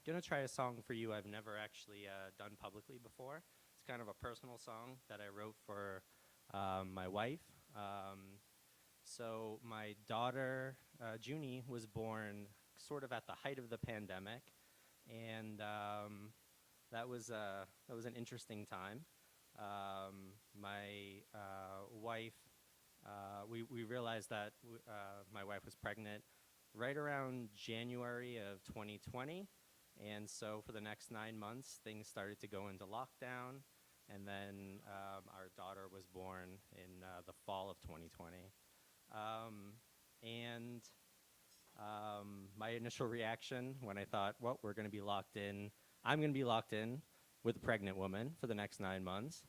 Gonna try a song for you I've never actually done publicly before. It's kind of a personal song that I wrote for my wife. So my daughter, Junie, was born sort of at the height of the pandemic, and that was an interesting time. My wife, we realized that my wife was pregnant right around January of 2020, and so for the next 9 months, things started to go into lockdown, and then our daughter was born in the fall of 2020. And my initial reaction when I thought, well, we're going to be locked in, I'm going to be locked in with a pregnant woman for the next 9 months.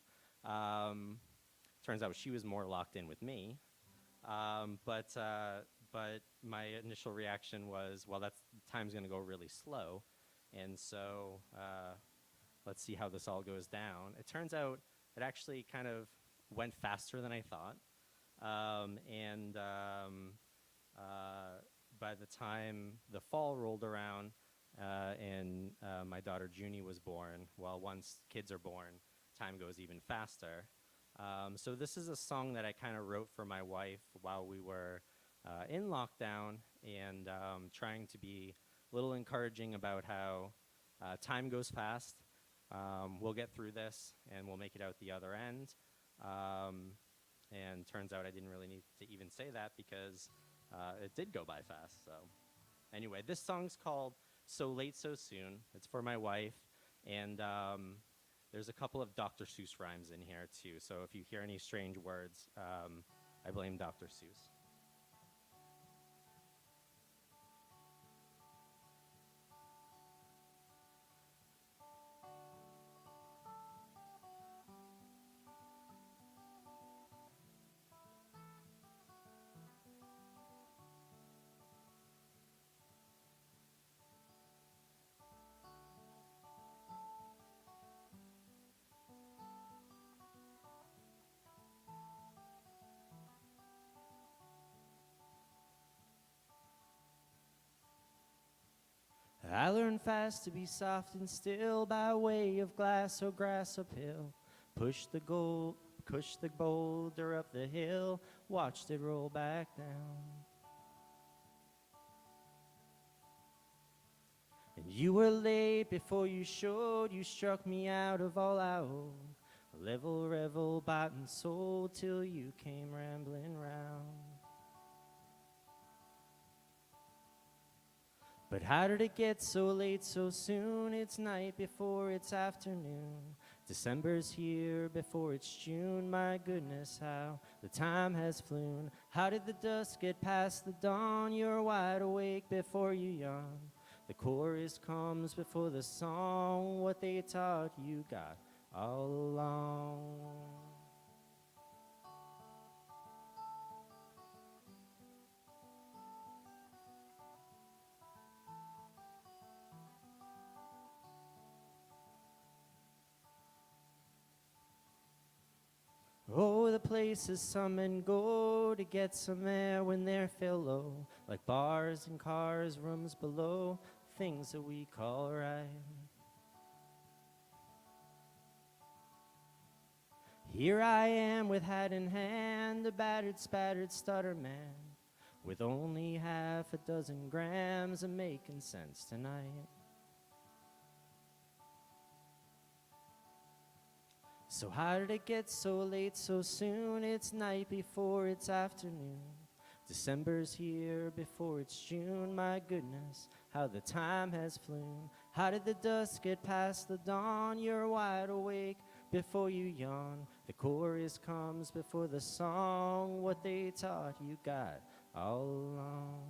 Turns out she was more locked in with me. But my initial reaction was, well, that's time's going to go really slow. And so let's see how this all goes down. It turns out it actually kind of went faster than I thought. By the time the fall rolled around and my daughter Junie was born, well, once kids are born, time goes even faster. So this is a song that I kind of wrote for my wife while we were in lockdown, and trying to be a little encouraging about how time goes fast. We'll get through this and we'll make it out the other end. And turns out I didn't really need to even say that because it did go by fast. So anyway, this song's called So Late So Soon. It's for my wife, and there's a couple of Dr. Seuss rhymes in here too. So if you hear any strange words, I blame Dr. Seuss. I learned fast to be soft and still by way of glass or grass uphill. Push the boulder up the hill, watched it roll back down. And you were late before you showed, you struck me out of all I owed. Level, revel, bought and sold till you came rambling round. But how did it get so late so soon? It's night before it's afternoon. December's here before it's June. My goodness, how the time has flown. How did the dusk get past the dawn? You're wide awake before you yawn. The chorus comes before the song. What they taught you got all along. Oh, the places some men go to get some air when they're feel low, like bars and cars, rooms below, things that we call right. Here I am with hat in hand, a battered, spattered stutter man, with only half a dozen grams of making sense tonight. So how did it get so late so soon? It's night before it's afternoon. December's here before it's June. My goodness, how the time has flown. How did the dusk get past the dawn? You're wide awake before you yawn. The chorus comes before the song. What they taught you got all along.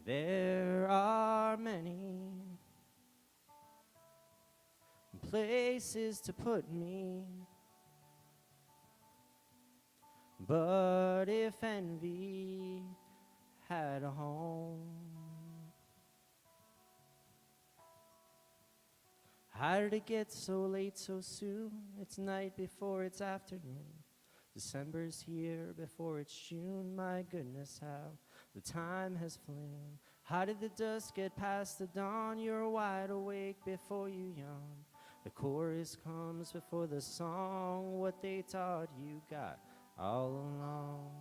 There are many places to put me, but if envy had a home, how did it get so late so soon? It's night before it's afternoon. December's here before it's June. My goodness, how the time has flown. How did the dusk get past the dawn? You're wide awake before you yawn. The chorus comes before the song. What they taught you got all along.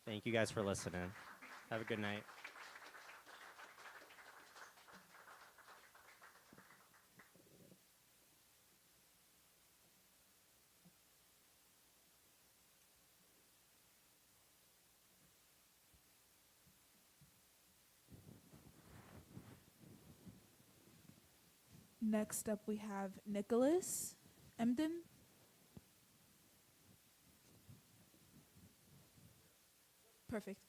Thank you guys for listening. Have a good night. Next up, we have Nicholas Emden. Perfect.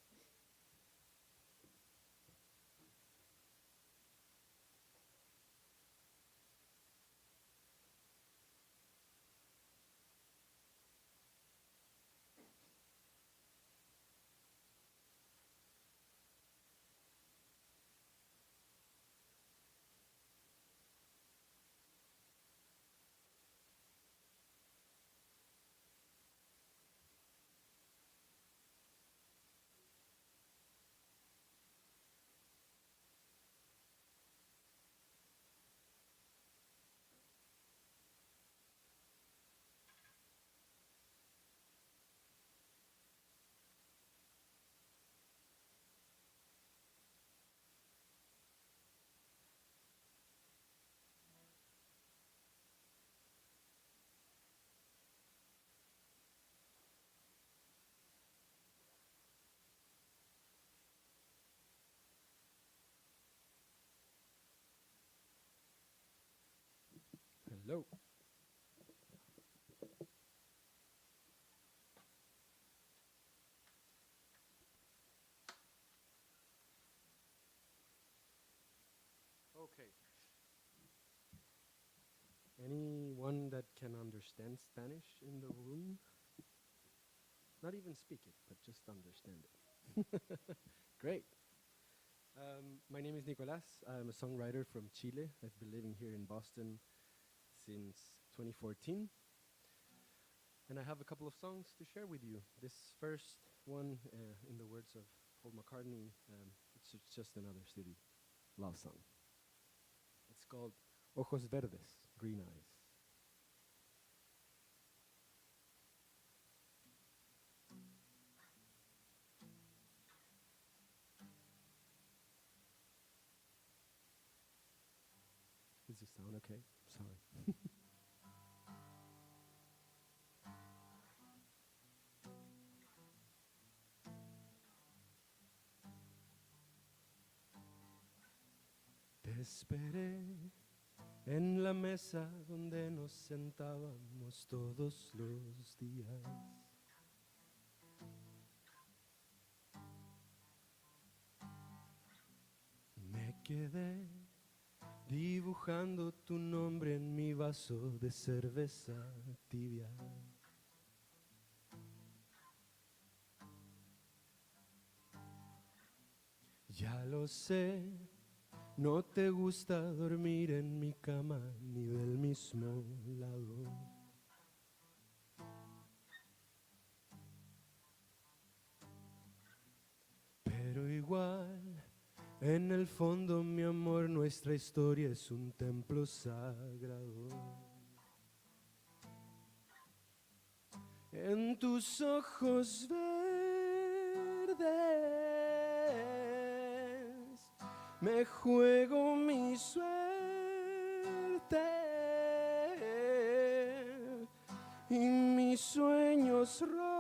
Hello. Okay. Anyone that can understand Spanish in the room? Not even speak it, but just understand it. Great. My name is Nicolas. I'm a songwriter from Chile. I've been living here in Boston since 2014. And I have a couple of songs to share with you. This first one, in the words of Paul McCartney, it's just another city love song. It's called Ojos Verdes, Green Eyes. Is the sound okay? Sorry. Te esperé en la mesa donde nos sentábamos todos los días. Me quedé dibujando tu nombre en mi vaso de cerveza tibia. Ya lo sé, No te gusta dormir en mi cama ni del mismo lado. Pero igual, en el fondo, mi amor, nuestra historia es un templo sagrado. En tus ojos verdes me juego mi suerte y mis sueños rotos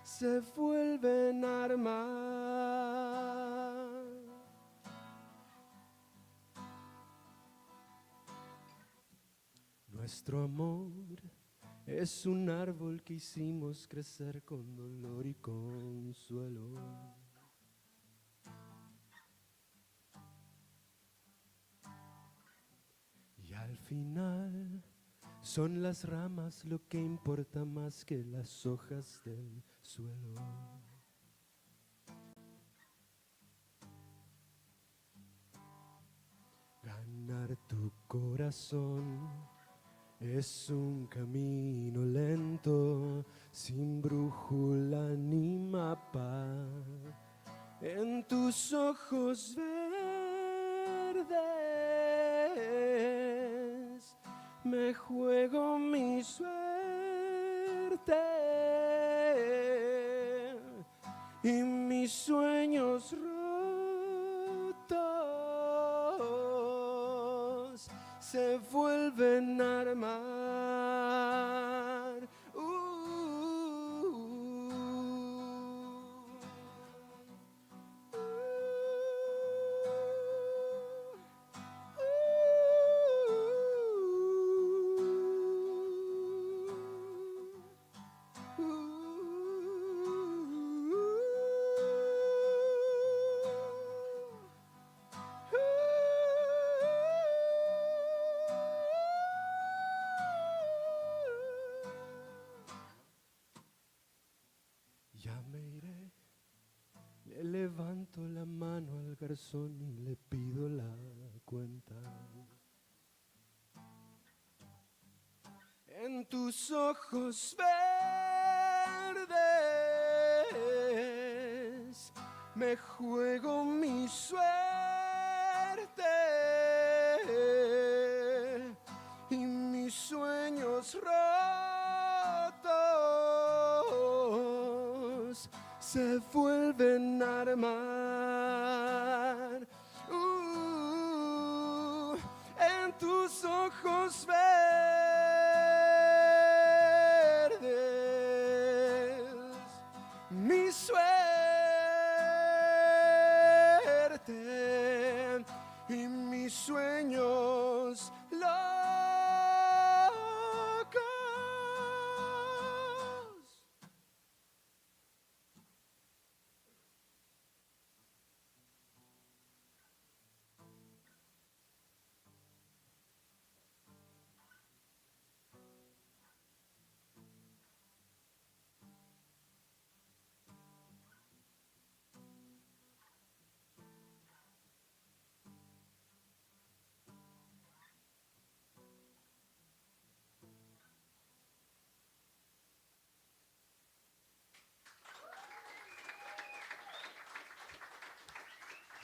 se vuelven a armar. Nuestro amor es un árbol que hicimos crecer con dolor y consuelo. Y al final son las ramas lo que importa más que las hojas del suelo. Ganar tu corazón es un camino lento, sin brújula ni mapa. En tus ojos verdes me juego mi suerte y mis sueños rotos se vuelven a armar. Ya me iré, le levanto la mano al garzón y le pido la cuenta. En tus ojos verdes me juego mi suerte y mis sueños rotos se vuelven a armar. En tus ojos verdes mi suerte y mis sueños locos.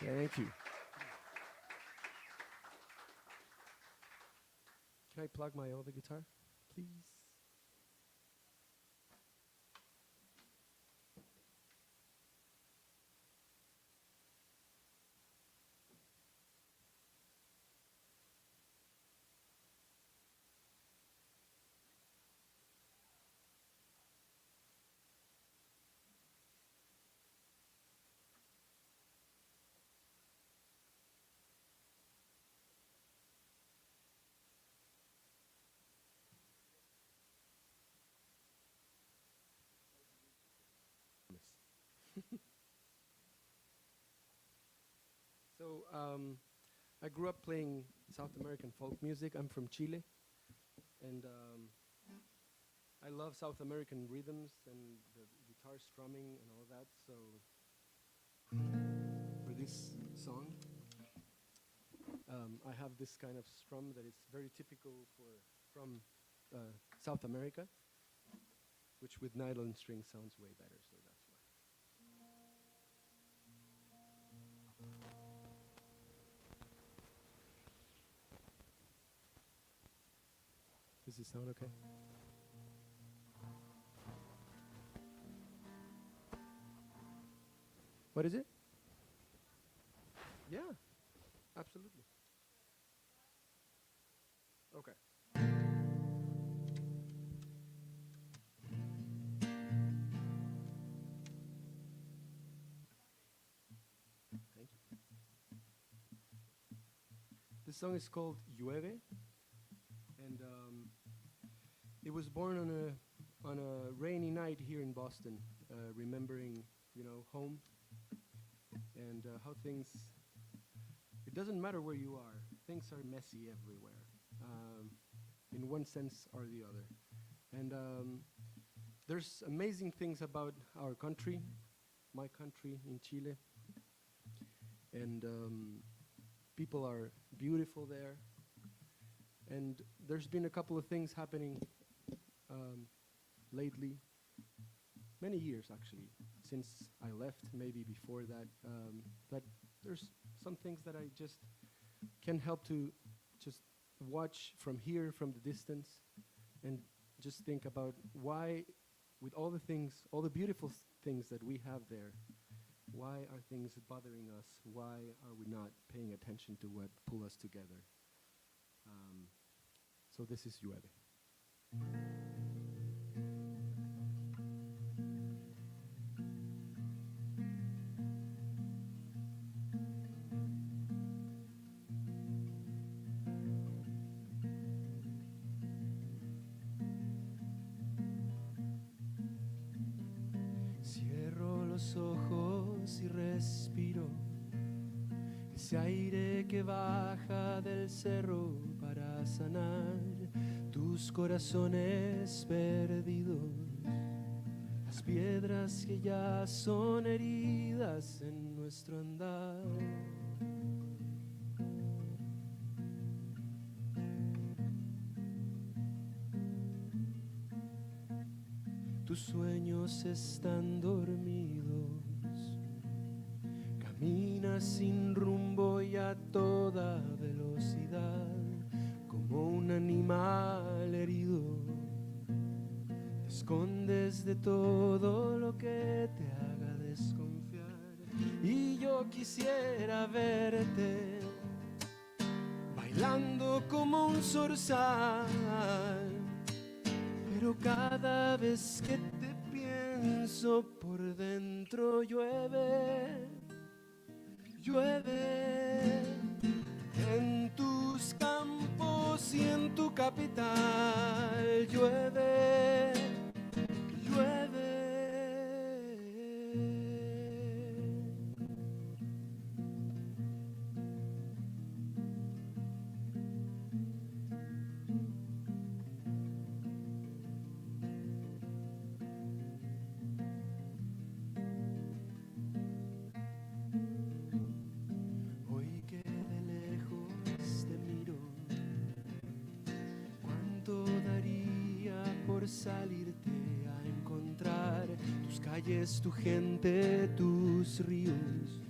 Thank you. Can I plug my other guitar, please? So I grew up playing South American folk music. I'm from Chile, and I love South American rhythms and the guitar strumming and all that. So for this song. I have this kind of strum that is very typical from South America, which with nylon string sounds way better, so that's why. Does it sound okay? What is it? Yeah, absolutely. Okay. Thank you. This song is called Llueve, and it was born on a rainy night here in Boston, remembering, home and how things. It doesn't matter where you are; things are messy everywhere, in one sense or the other. And there's amazing things about our country, my country in Chile, and people are beautiful there. And there's been a couple of things happening lately, many years actually, since I left, maybe before that, that there's some things that I just can help to just watch from here, from the distance, and just think about why, with all the things, all the beautiful things that we have there, why are things bothering us? Why are we not paying attention to what pull us together? So this is Llueve. Cierro los ojos y respiro ese aire que baja del cerro para sanar tus corazones perdidos, las piedras que ya son heridas en nuestro andar. Tus sueños están dormidos, caminas sin rumbo y a toda velocidad, como un animal herido. Te escondes de todo lo que te haga desconfiar. Y yo quisiera verte bailando como un zorzal, pero cada vez que te pienso por dentro llueve, llueve en tus campos y en tu capital, llueve, llueve. Hoy que de lejos te miro, ¿cuánto daría por salirte a encontrar tus calles, tu gente, tus ríos,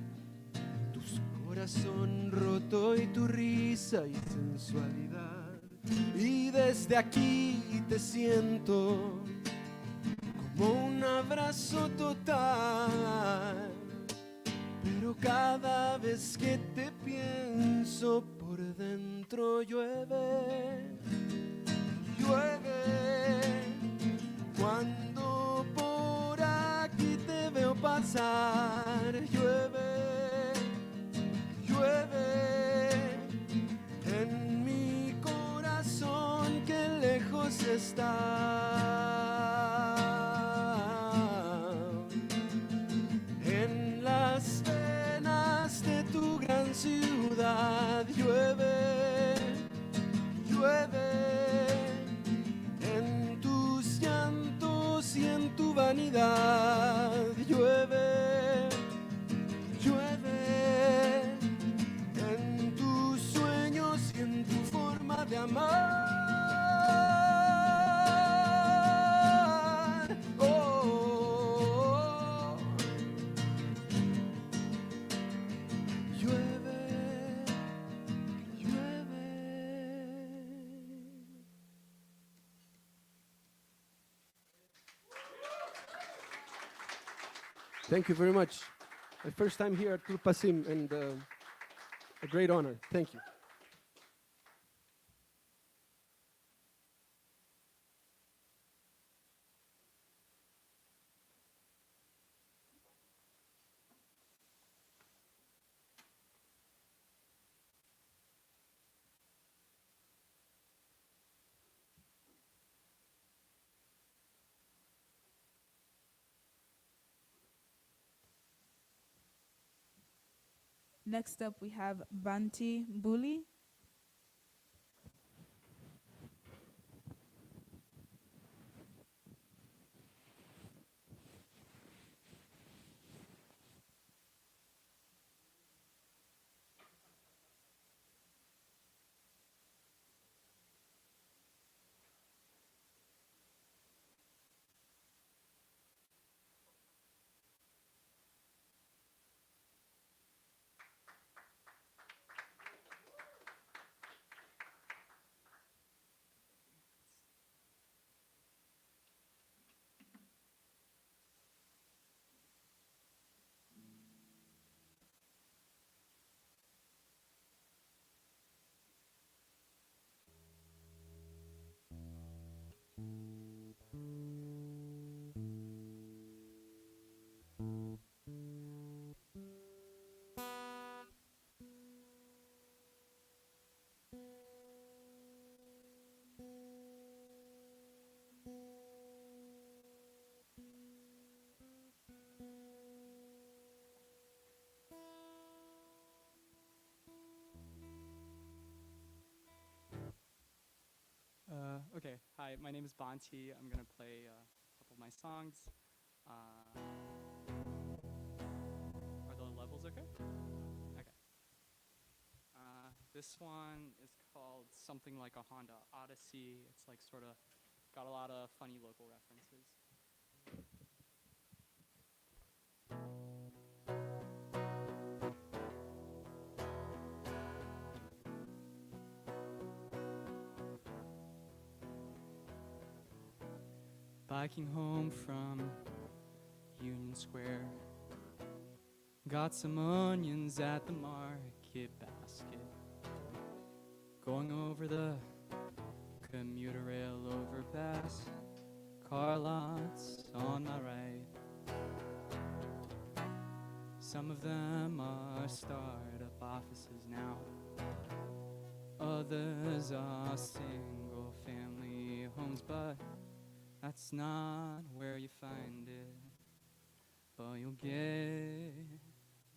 tus corazón roto y tu risa y sensualidad? Y desde aquí te siento como un abrazo total. Pero cada vez que te pienso por dentro llueve, llueve. Cuando por aquí te veo pasar, llueve, llueve. En mi corazón que lejos está. En las venas de tu gran ciudad llueve, llueve. En tus llantos y en tu vanidad llueve, Thank you very much. My first time here at Club Passim, and a great honor. Thank you. Next up, we have Banti Buli. Okay, hi, my name is Bonti. I'm gonna play a couple of my songs. Are the levels okay? Okay. This one is called something like a Honda Odyssey. It's like sort of got a lot of funny local references. Biking home from Union Square, got some onions at the market basket. Going over the commuter rail overpass, car lots on my right. Some of them are startup offices now. Others are single family homes, but that's not where you find it. But you'll get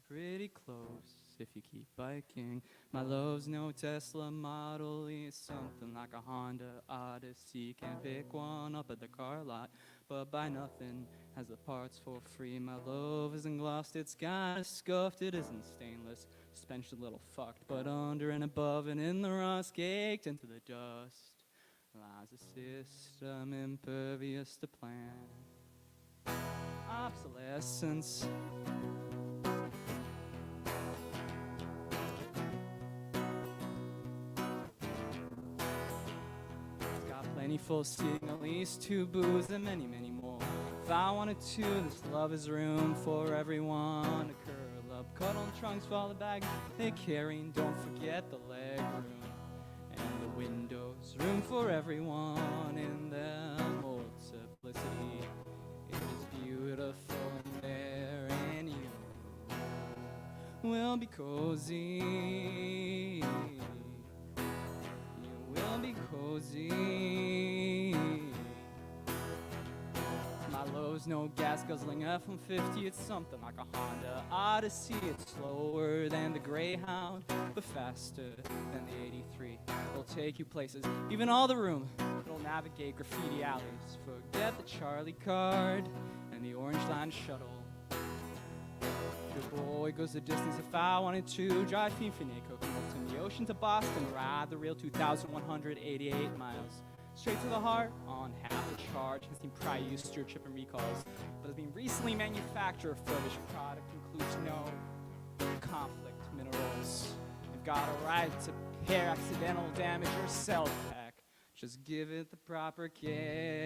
pretty close if you keep biking. My love's no Tesla Model E, it's something like a Honda Odyssey. Can't pick one up at the car lot, but buy nothing, has the parts for free. My love isn't glossed, it's kinda scuffed. It isn't stainless, suspension a little fucked, but under and above and in the rust, caked into the dust, lies a system impervious to plan. Obsolescence. It's got plenty full seating, at least 2 booths and many, many more. If I wanted to, this love is room for everyone to curl up. Cuddle trunks for all the bags they carry, and don't forget the leg room and the windows. Room for everyone in their multiplicity. It is beautiful in there, and you will be cozy. You will be cozy. My low's no gas guzzling F-150. It's something like a Honda Odyssey. It's slower than the Greyhound, but faster than the 83. It'll take you places, even all the room. It'll navigate graffiti alleys. Forget the Charlie card and the Orange Line shuttle. Good boy goes the distance. If I wanted to drive Fifineco from the ocean to Boston, ride the rail 2,188 miles. Straight to the heart on half the charge. Has seen prior use, stewardship, and recalls, but has been recently manufactured. Refurbished product includes no conflict minerals. You've got a right to repair accidental damage or self-pack. Just give it the proper care.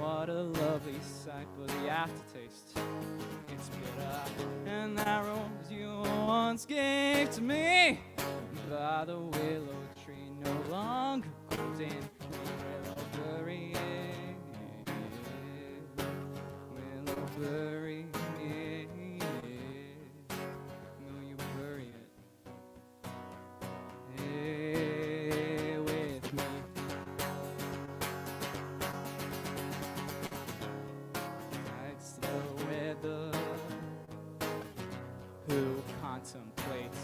what a lovely sight, but the aftertaste, it's bitter. And that rose you once gave to me by the willow tree no longer grows in Willowbury. Willowbury, will you bury it with me? It's the weather who contemplates.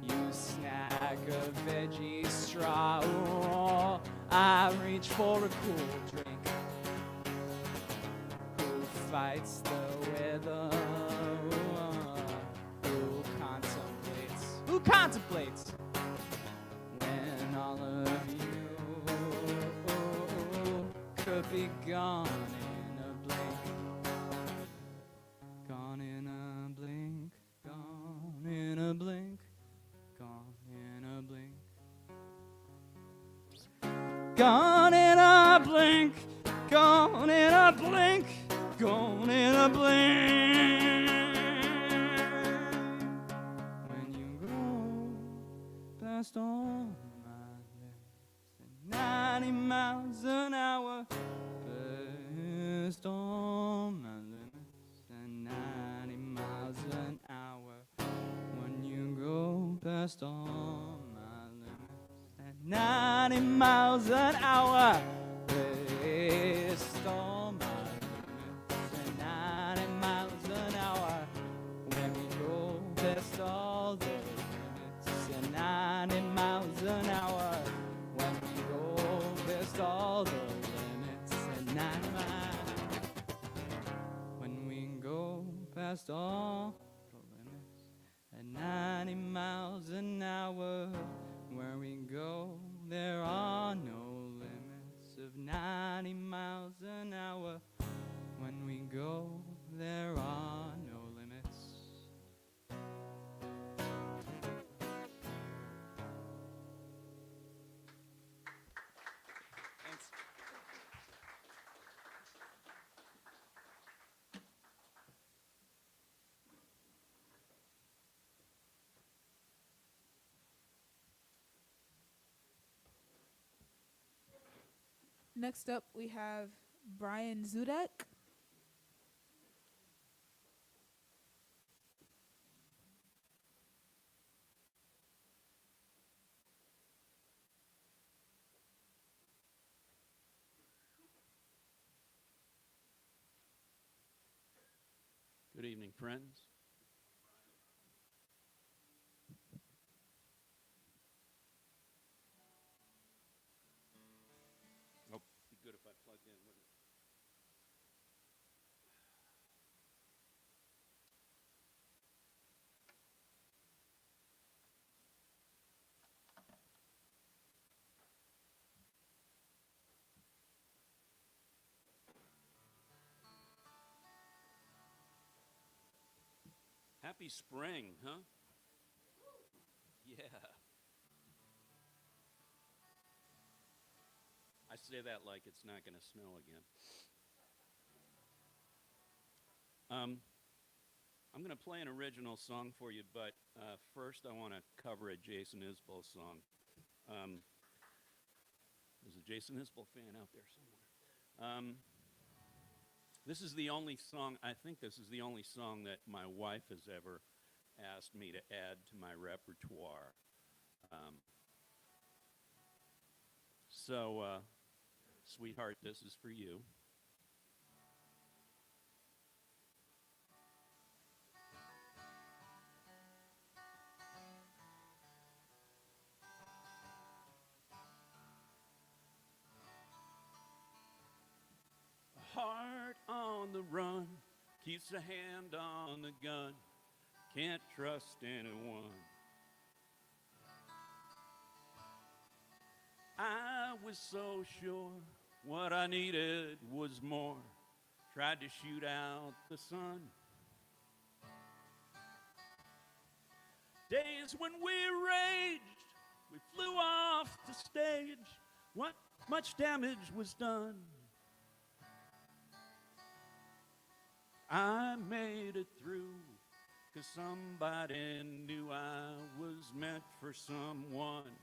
You snag a veggie straw, or I reach for a cool drink. Who fights the weather? Who contemplates? Who contemplates? When all of you could be gone in a blink. Gone in a blink. Gone in a blink. Gone in a blink. Gone in a blink. Gone in a blink. Gone in a blink. When you go past all my limits at 90 miles an hour, past all my limits at 90 miles an hour. When you go past all my limits at 90 miles an hour, past all my limits at 90 miles an hour. When we go past all the limits at 90 miles an hour. When we go past all the limits at 90 miles. When we go past all the limits at 90 miles an hour. Where we go, there are no limits of 90 miles an hour. When we go, there are no limits. Thanks. Next up, we have Brian Zudek. Good evening, friends. Oh, be good if I plugged in, wouldn't it? Happy spring, huh? Yeah. I say that like it's not going to snow again. I'm going to play an original song for you, but first I want to cover a Jason Isbell song. There's a Jason Isbell fan out there somewhere. This is the only song, I think this is the only song that my wife has ever asked me to add to my repertoire. So, sweetheart, this is for you. A heart on the run keeps a hand on the gun. Can't trust anyone. I was so sure what I needed was more. Tried to shoot out the sun. Days when we raged, we flew off the stage. What much damage was done. I made it through, 'cause somebody knew I was meant for someone.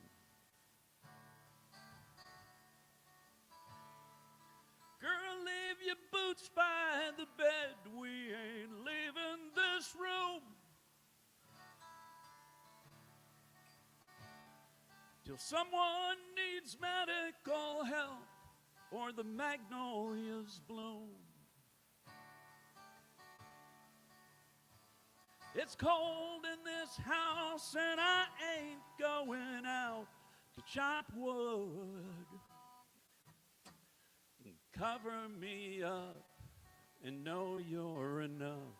Girl, leave your boots by the bed. We ain't leaving this room till someone needs medical help or the magnolias bloom. It's cold in this house and I ain't going out to chop wood. Cover me up and know you're enough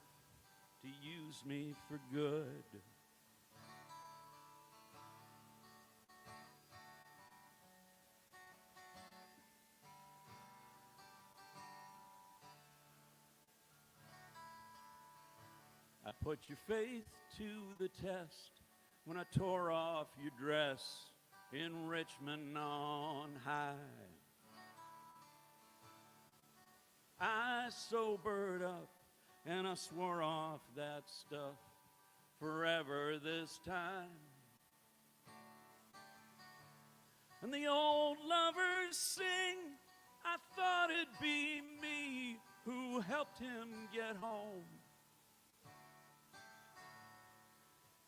to use me for good. I put your faith to the test when I tore off your dress in Richmond on high. I sobered up and I swore off that stuff forever this time. And the old lovers sing, I thought it'd be me who helped him get home.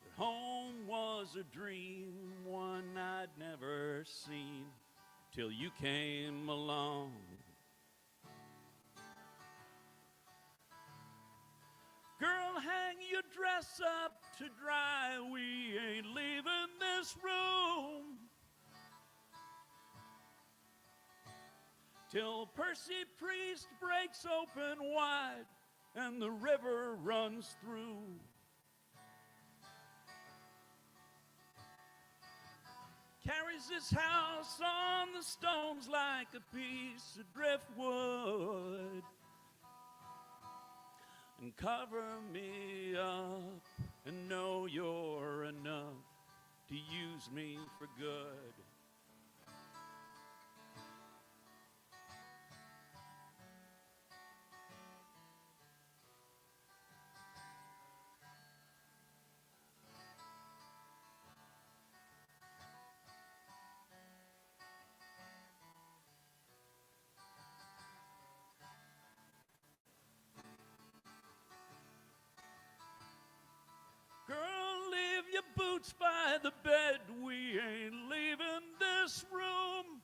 But home was a dream, one I'd never seen till you came along. Girl, hang your dress up to dry. We ain't leaving this room till Percy Priest breaks open wide and the river runs through. Carries this house on the stones like a piece of driftwood. And cover me up and know you're enough to use me for good. Girl, leave your boots by the bed. We ain't leaving this room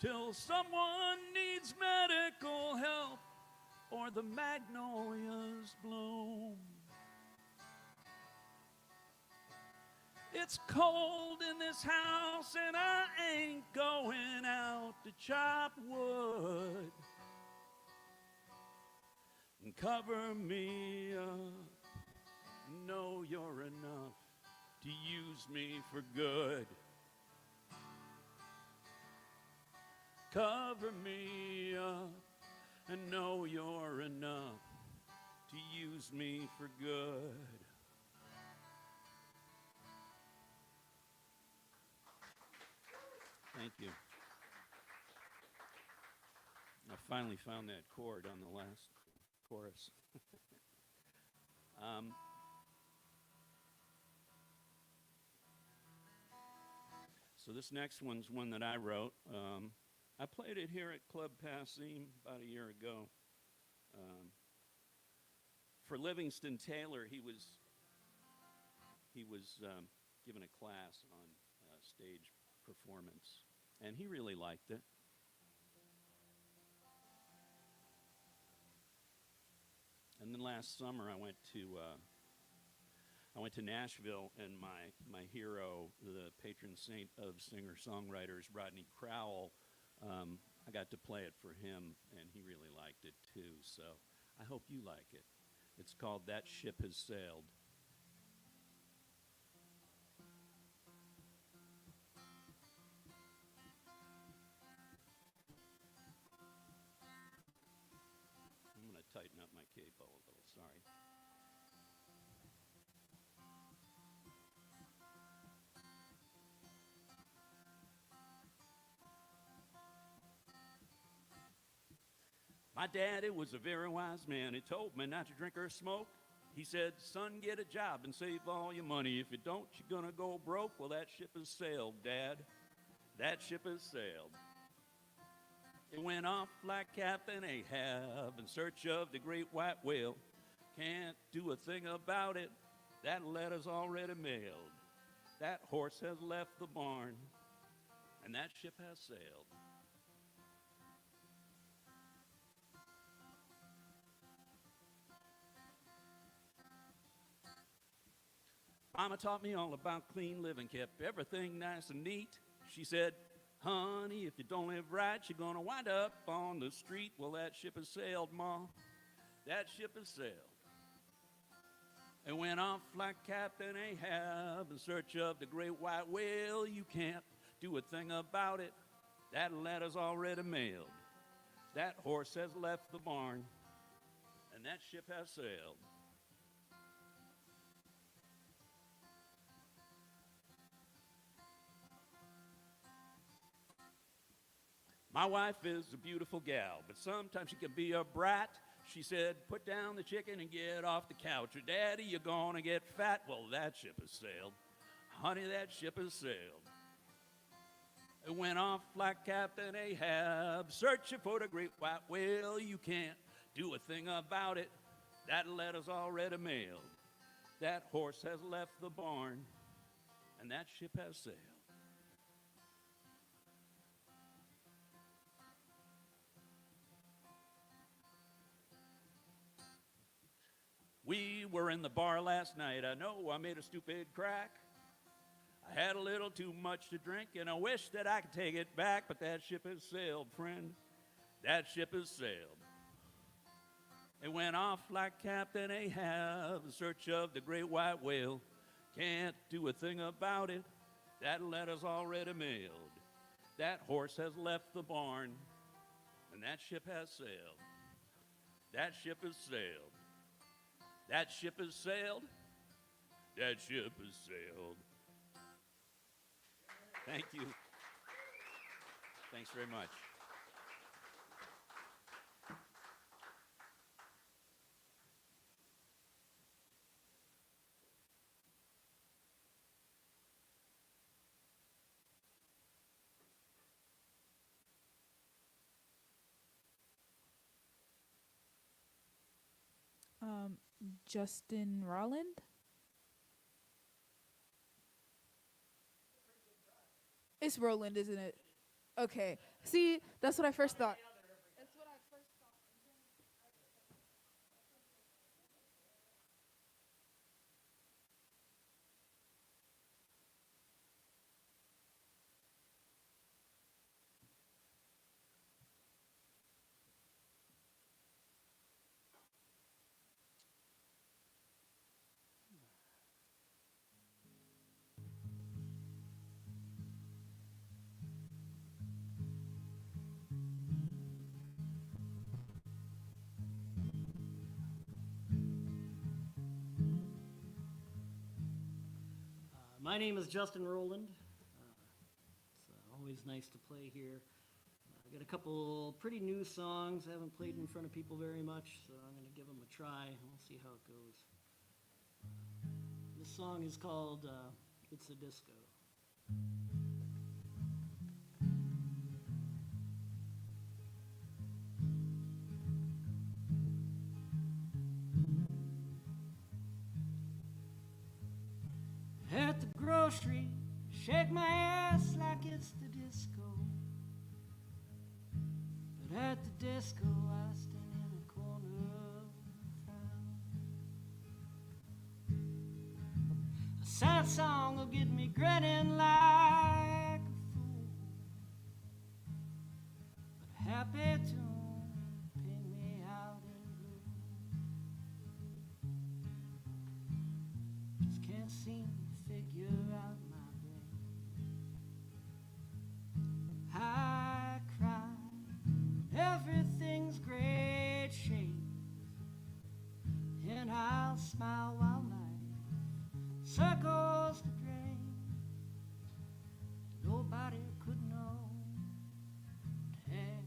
till someone needs medical help or the magnolias bloom. It's cold in this house and I ain't going out to chop wood. And cover me up, know you're enough to use me for good. Cover me up and know you're enough to use me for good. Thank you. I finally found that chord on the last chorus. So this next one's one that I wrote. I played it here at Club Passim about a year ago. For Livingston Taylor, he was given a class on stage performance, and he really liked it. And then last summer, I went to Nashville, and my hero, the patron saint of singer-songwriters, Rodney Crowell, I got to play it for him, and he really liked it too. So I hope you like it. It's called "That Ship Has Sailed." I'm going to tighten up my capo a little, sorry. My daddy was a very wise man. He told me not to drink or smoke. He said, son, get a job and save all your money. If you don't, you're gonna go broke. Well, that ship has sailed, Dad. That ship has sailed. It went off like Captain Ahab in search of the great white whale. Can't do a thing about it. That letter's already mailed. That horse has left the barn, and that ship has sailed. Mama taught me all about clean living, kept everything nice and neat. She said, honey, if you don't live right, you're gonna wind up on the street. Well, that ship has sailed, Ma. That ship has sailed. It went off like Captain Ahab in search of the great white whale. You can't do a thing about it. That letter's already mailed. That horse has left the barn, and that ship has sailed. My wife is a beautiful gal, but sometimes she can be a brat. She said, put down the chicken and get off the couch. Or, Daddy, you're gonna get fat. Well, that ship has sailed. Honey, that ship has sailed. It went off like Captain Ahab, searching for the great white whale. You can't do a thing about it. That letter's already mailed. That horse has left the barn, and that ship has sailed. We were in the bar last night. I know I made a stupid crack. I had a little too much to drink, and I wish that I could take it back, but that ship has sailed, friend. That ship has sailed. It went off like Captain Ahab in search of the great white whale. Can't do a thing about it. That letter's already mailed. That horse has left the barn, and that ship has sailed. That ship has sailed. That ship has sailed. That ship has sailed. Thank you. Thanks very much. Justin Roland. It's Roland, isn't it? Okay. See, that's what I first thought. That's what I first thought. My name is Justin Rowland. It's always nice to play here. I got a couple pretty new songs. I haven't played in front of people very much, so I'm going to give them a try. We'll see how it goes. This song is called It's a Disco. At the grocery, shake my ass like it's the disco. But at the disco, I stand in the corner of the town. A sad song will get me grinning like a fool, but a happy tune pin me out in blue. Just can't seem figure out my brain. I cry, everything's great shade, and I'll smile while life circles the drain. Nobody could know it has.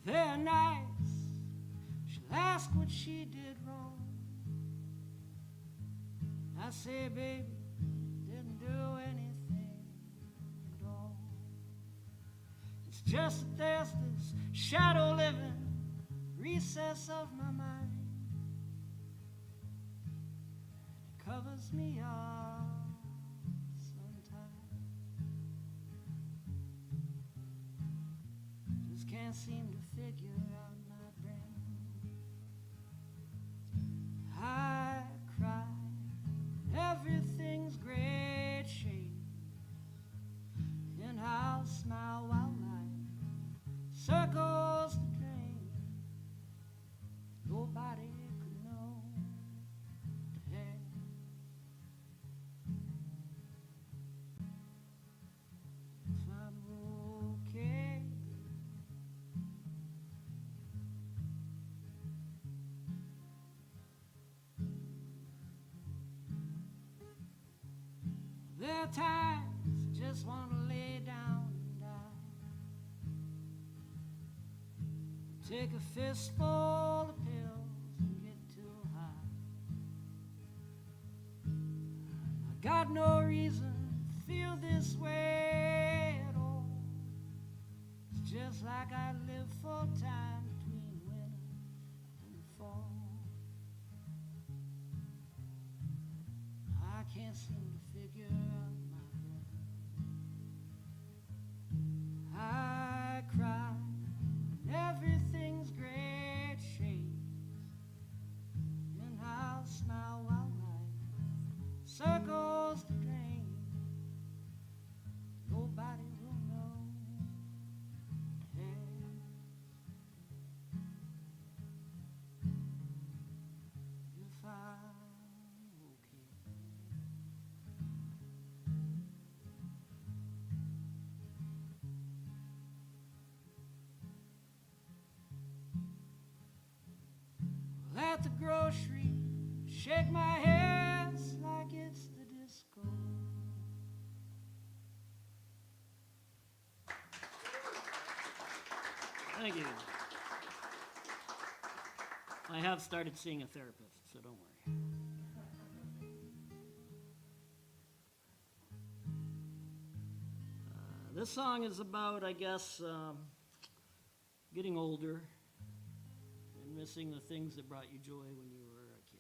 they're nice. She'll ask what she did wrong. I say, baby, didn't do anything at all. It's just that there's this shadow living recess of my mind. It covers me up sometimes. Just can't seem to figure out my brain. I cry, everything's great shade, and I'll smile while life circles the drain. Nobody could know the head. If I'm okay, there are times I just want to lay down and die. Take a fistful of pills and get too high. I got no reason to feel this way at all. It's just like I live full time between winter and fall. I can't seem to figure out my brain. I cry, and everything's great shades, and I'll smile while life circles the drain. Nobody will know the head. If I'm okay. At the grocery, shake my head like it's the disco. Thank you. I have started seeing a therapist, so don't worry. This song is about, I guess, getting older and missing the things that brought you joy when you were a kid.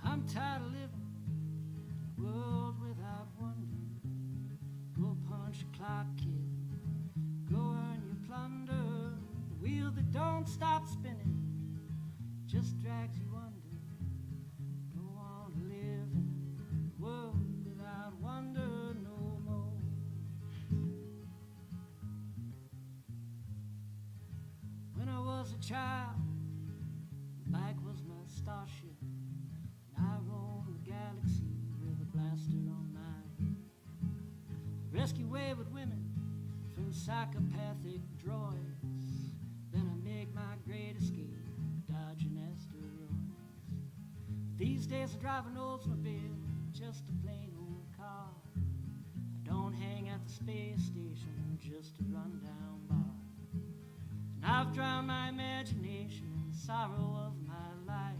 I'm tired of living in a world without wonder. Go punch your clock, kid. Go earn your plunder. The wheel that don't stop spinning just drags you under. Don't want to live in a world without wonder no more. When I was a child, the bike was my starship. I roam the galaxy with a blaster on my hip. Rescue wayward women from psychopathic droids. Then I make my great escape, dodging asteroids. These days I drive an Oldsmobile, just a plain old car. I don't hang at the space station, just a rundown bar. And I've drowned my imagination in the sorrow of my life.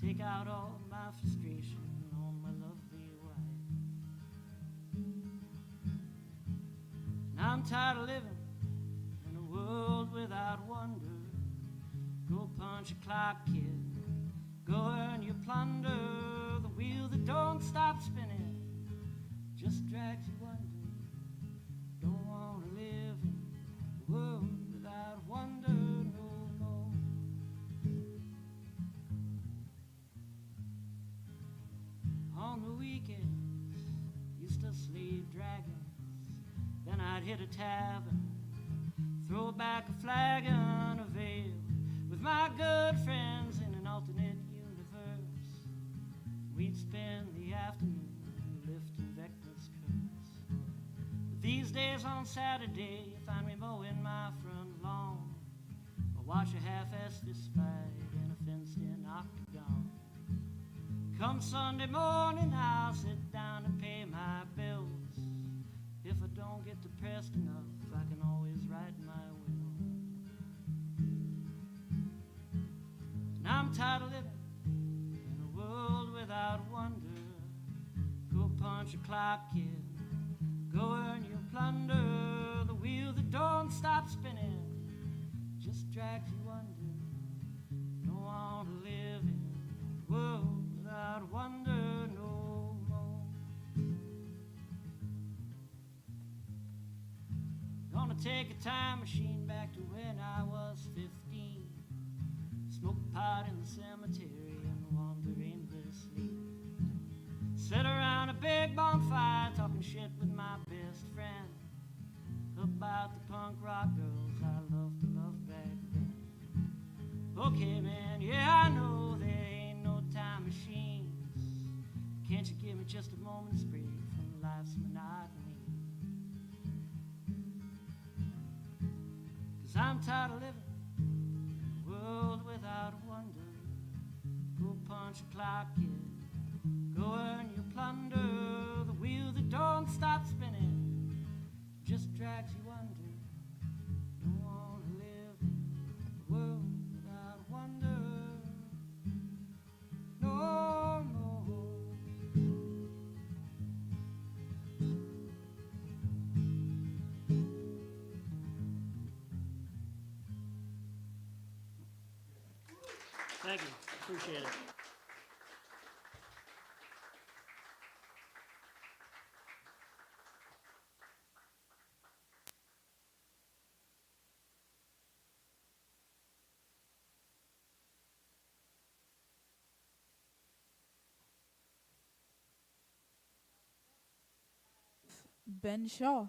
Take out all my frustration on my lovely wife. And I'm tired of living in a world without wonder. Go punch a clock, kid. Go earn your plunder. The wheel that don't stop spinning just drags you under. Don't want to live in a world without wonder no more. On the weekends, used to slay dragons. Then I'd hit a tavern, throw back a flagon of ale with my good friends in an spend the afternoon lifting Vector's curse. But these days on Saturday, you find me mowing my front lawn, or watch a half-ass fist fight in a fenced-in octagon. Come Sunday morning, I'll sit down and pay my bills. If I don't get depressed enough, I can always write my will. And I'm tired of living in a world without wonder. Go punch a clock, kid. Go earn your plunder. The wheel that don't stop spinning just drags you under. Don't want to live in a world without wonder no more. Gonna take a time machine back to when I was 15. Smoke pot in the cemetery and wander aimlessly. Sit around a big bonfire talking shit with my best friend about the punk rock girls I loved to love back then. Okay, man, yeah, I know there ain't no time machines. Can't you give me just a moment's break from life's monotony? 'Cause I'm tired of living in a world without wonder. Go punch a clock, kid. Go earn your plunder. The wheel that don't stop spinning just drags you under. Don't want to live in a world without wonder no more. Thank you. Appreciate it. Ben Shaw.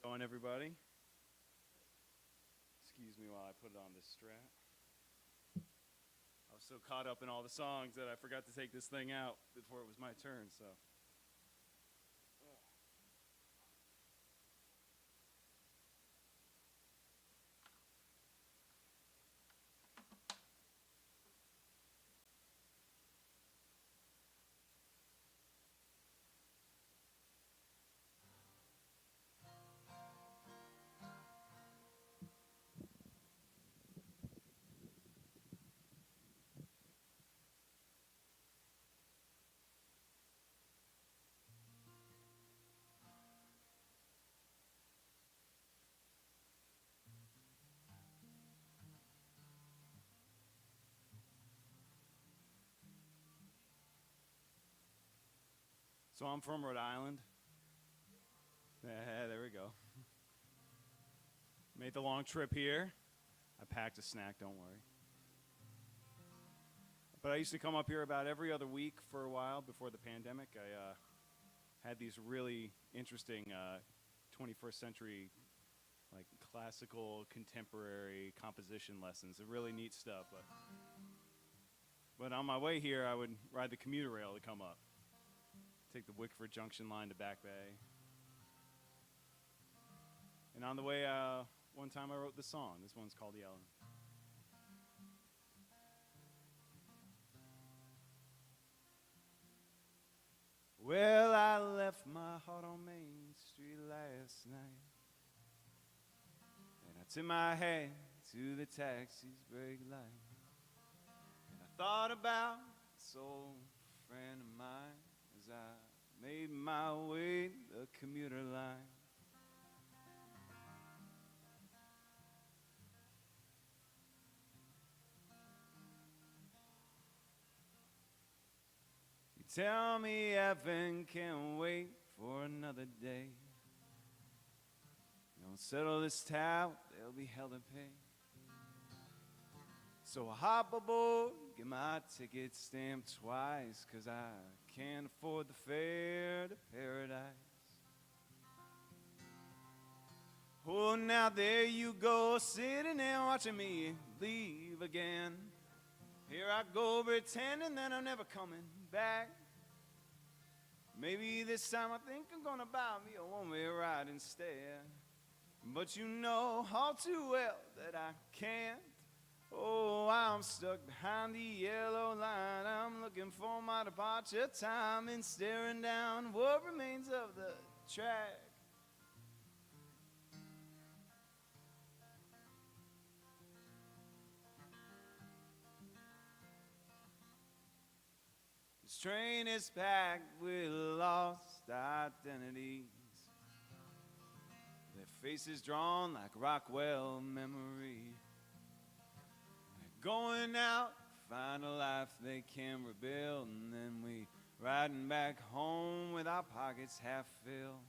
Going, everybody? Excuse me while I put it on this strap. I was so caught up in all the songs that I forgot to take this thing out before it was my turn, so. So I'm from Rhode Island. There we go. Made the long trip here. I packed a snack, don't worry. But I used to come up here about every other week for a while before the pandemic. I had these really interesting 21st century, like classical, contemporary composition lessons. They're really neat stuff. But on my way here, I would ride the commuter rail to come up. Take the Wickford Junction line to Back Bay. And on the way, one time I wrote this song. This one's called Yellin'. Well, I left my heart on Main Street last night, and I tipped my hat to the taxi's brake light, and I thought about this old friend of mine as I made my way the commuter line. You tell me heaven can't wait for another day. Don't settle this tab, they'll be held in pay. So I hop aboard, get my ticket stamped twice, 'cause I can't afford the fare to paradise. Oh, now there you go, sitting there watching me leave again. Here I go pretending that I'm never coming back. Maybe this time I think I'm gonna buy me a one-way ride instead. But you know all too well that I can't. Oh, I'm stuck behind the yellow line. I'm looking for my departure time and staring down what remains of the track. This train is packed with lost identities, their faces drawn like Rockwell memory. They're going out, find a life they can rebuild, and then we riding back home with our pockets half filled.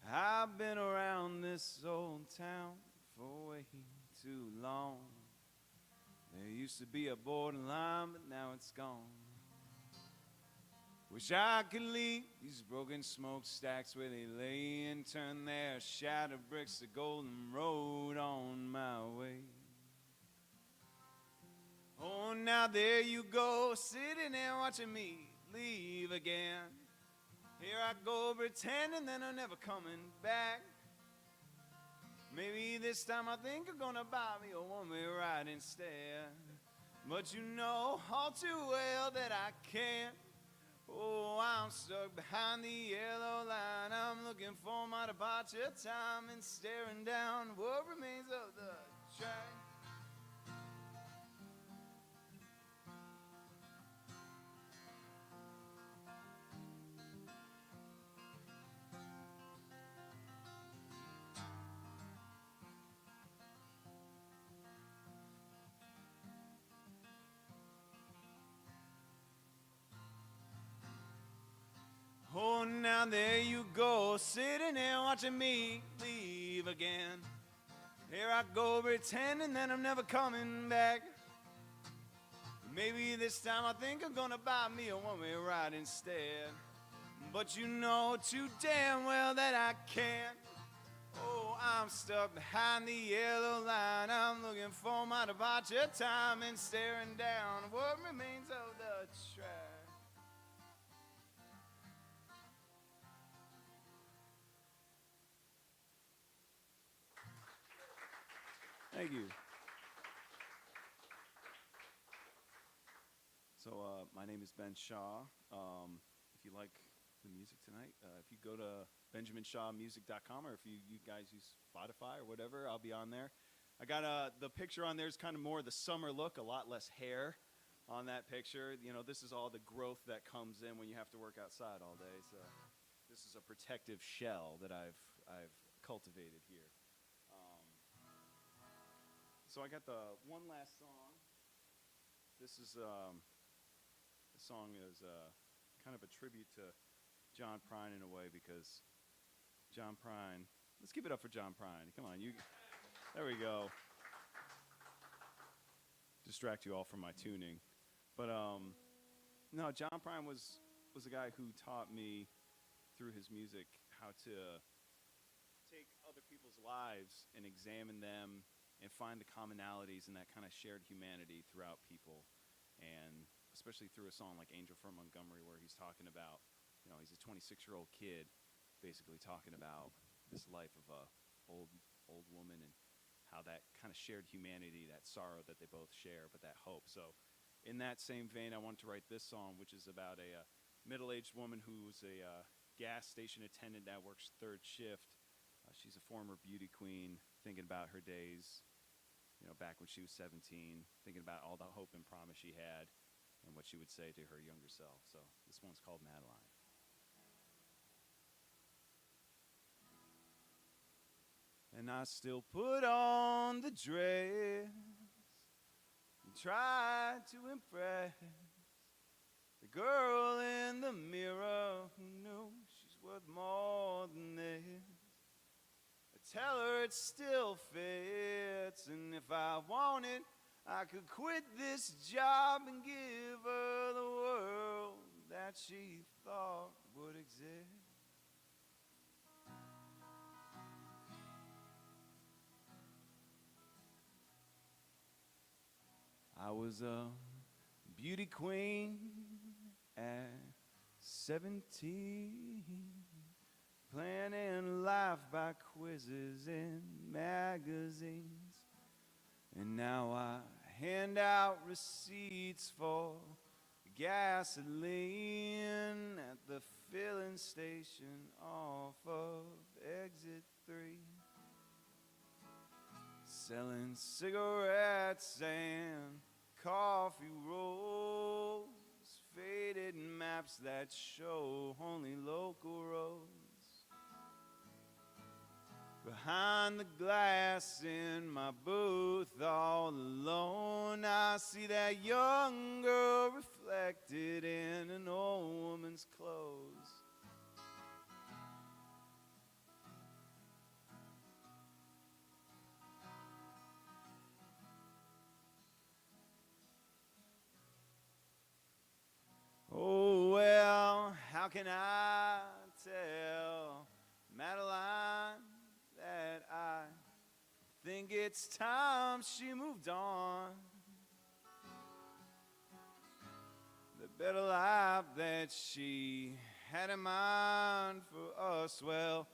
I've been around this old town for way too long. There used to be a borderline, but now it's gone. Wish I could leave these broken smokestacks where they lay and turn their shattered bricks to golden road on my way. Oh, now there you go, sitting there watching me leave again. Here I go pretending that I'm never coming back. Maybe this time I think I'm gonna buy me a one-way ride instead. But you know all too well that I can't. Oh, I'm stuck behind the yellow line. I'm looking for my departure time and staring down what remains of the track. Oh, now there you go, sitting there watching me leave again. Here I go pretending that I'm never coming back. Maybe this time I think I'm gonna buy me a one-way ride instead. But you know too damn well that I can't. Oh, I'm stuck behind the yellow line. I'm looking for my departure time and staring down what remains of the track. Thank you. So my name is Ben Shaw. If you like the music tonight, if you go to benjaminshawmusic.com, or if you guys use Spotify or whatever, I'll be on there. I got the picture on there is kind of more the summer look, a lot less hair on that picture. You know, this is all the growth that comes in when you have to work outside all day. So this is a protective shell that I've cultivated here. So I got the one last song. This is the song is kind of a tribute to John Prine in a way, because John Prine. Let's give it up for John Prine. Come on, you. There we go. Distract you all from my tuning, but no, John Prine was a guy who taught me through his music how to take other people's lives and examine them and find the commonalities and that kind of shared humanity throughout people. And especially through a song like Angel from Montgomery, where he's talking about, you know, he's a 26-year-old kid basically talking about this life of a old woman and how that kind of shared humanity, that sorrow that they both share, but that hope. So in that same vein, I wanted to write this song, which is about a middle-aged woman who's a gas station attendant that works third shift. She's a former beauty queen, thinking about her days, you know, back when she was 17, thinking about all the hope and promise she had and what she would say to her younger self. So this one's called Madeline. And I still put on the dress and try to impress the girl in the mirror who knows she's worth more than this. tell her it still fits, and if I wanted, I could quit this job and give her the world that she thought would exist. I was a beauty queen at 17, planning life by quizzes in magazines. And now I hand out receipts for gasoline at the filling station off of exit 3. Selling cigarettes and coffee rolls, faded maps that show only local roads. Behind the glass in my booth all alone, I see that young girl reflected in an old woman's clothes. Oh, well, how can I tell Madeline that I think it's time she moved on? The better life that she had in mind for us, well,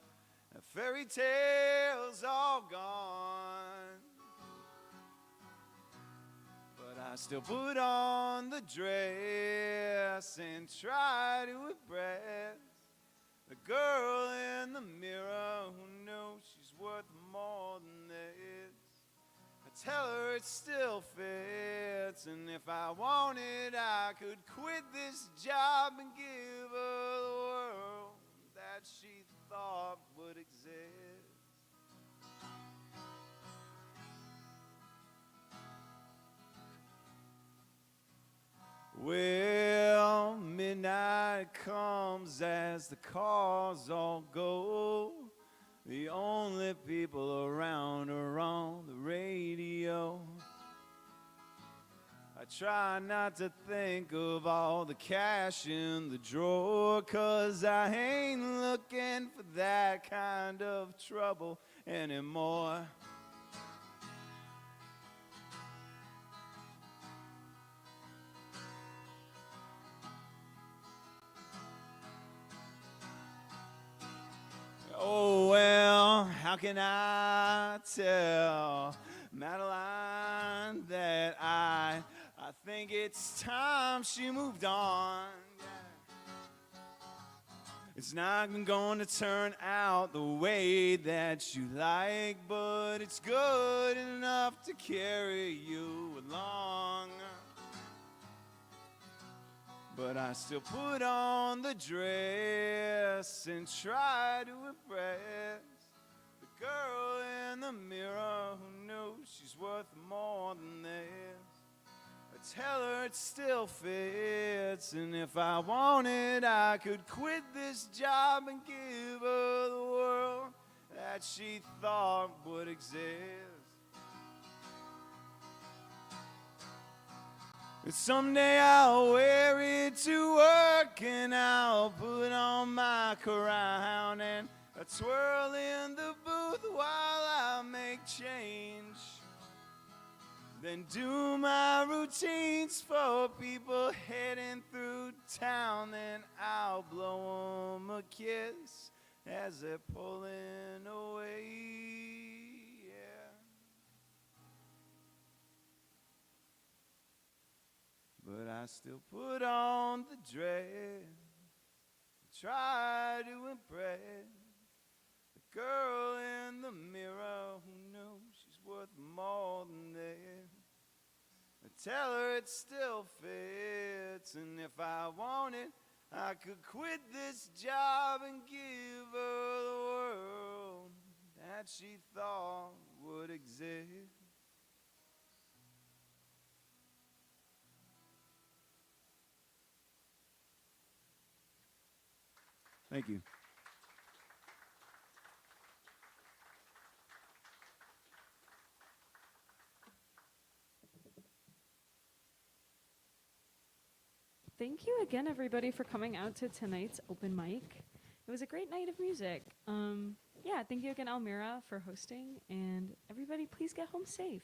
the fairy tale's all gone. But I still put on the dress and try to impress the girl in the mirror who knows she's worth more than this. I tell her it still fits, and if I wanted, I could quit this job and give her the world that she thought would exist. Well, midnight comes as the cars all go. The only people around are on the radio. I try not to think of all the cash in the drawer, 'cause I ain't looking for that kind of trouble anymore. Oh, well, how can I tell Madeline that I think it's time she moved on? Yeah. It's not going to turn out the way that you like, but it's good enough to carry you along. But I still put on the dress and try to impress the girl in the mirror who knows she's worth more than this. I tell her it still fits, and if I wanted, I could quit this job and give her the world that she thought would exist. Someday I'll wear it to work, and I'll put on my crown and I twirl in the booth while I make change. Then do my routines for people heading through town, then I'll blow 'em a kiss as they're pulling away. But I still put on the dress, try to impress the girl in the mirror who knows she's worth more than this. I tell her it still fits, and if I wanted, I could quit this job and give her the world that she thought would exist. Thank you. thank you again, everybody, for coming out to tonight's open mic. It was a great night of music. Yeah, thank you again, Almira, for hosting. And everybody, please get home safe.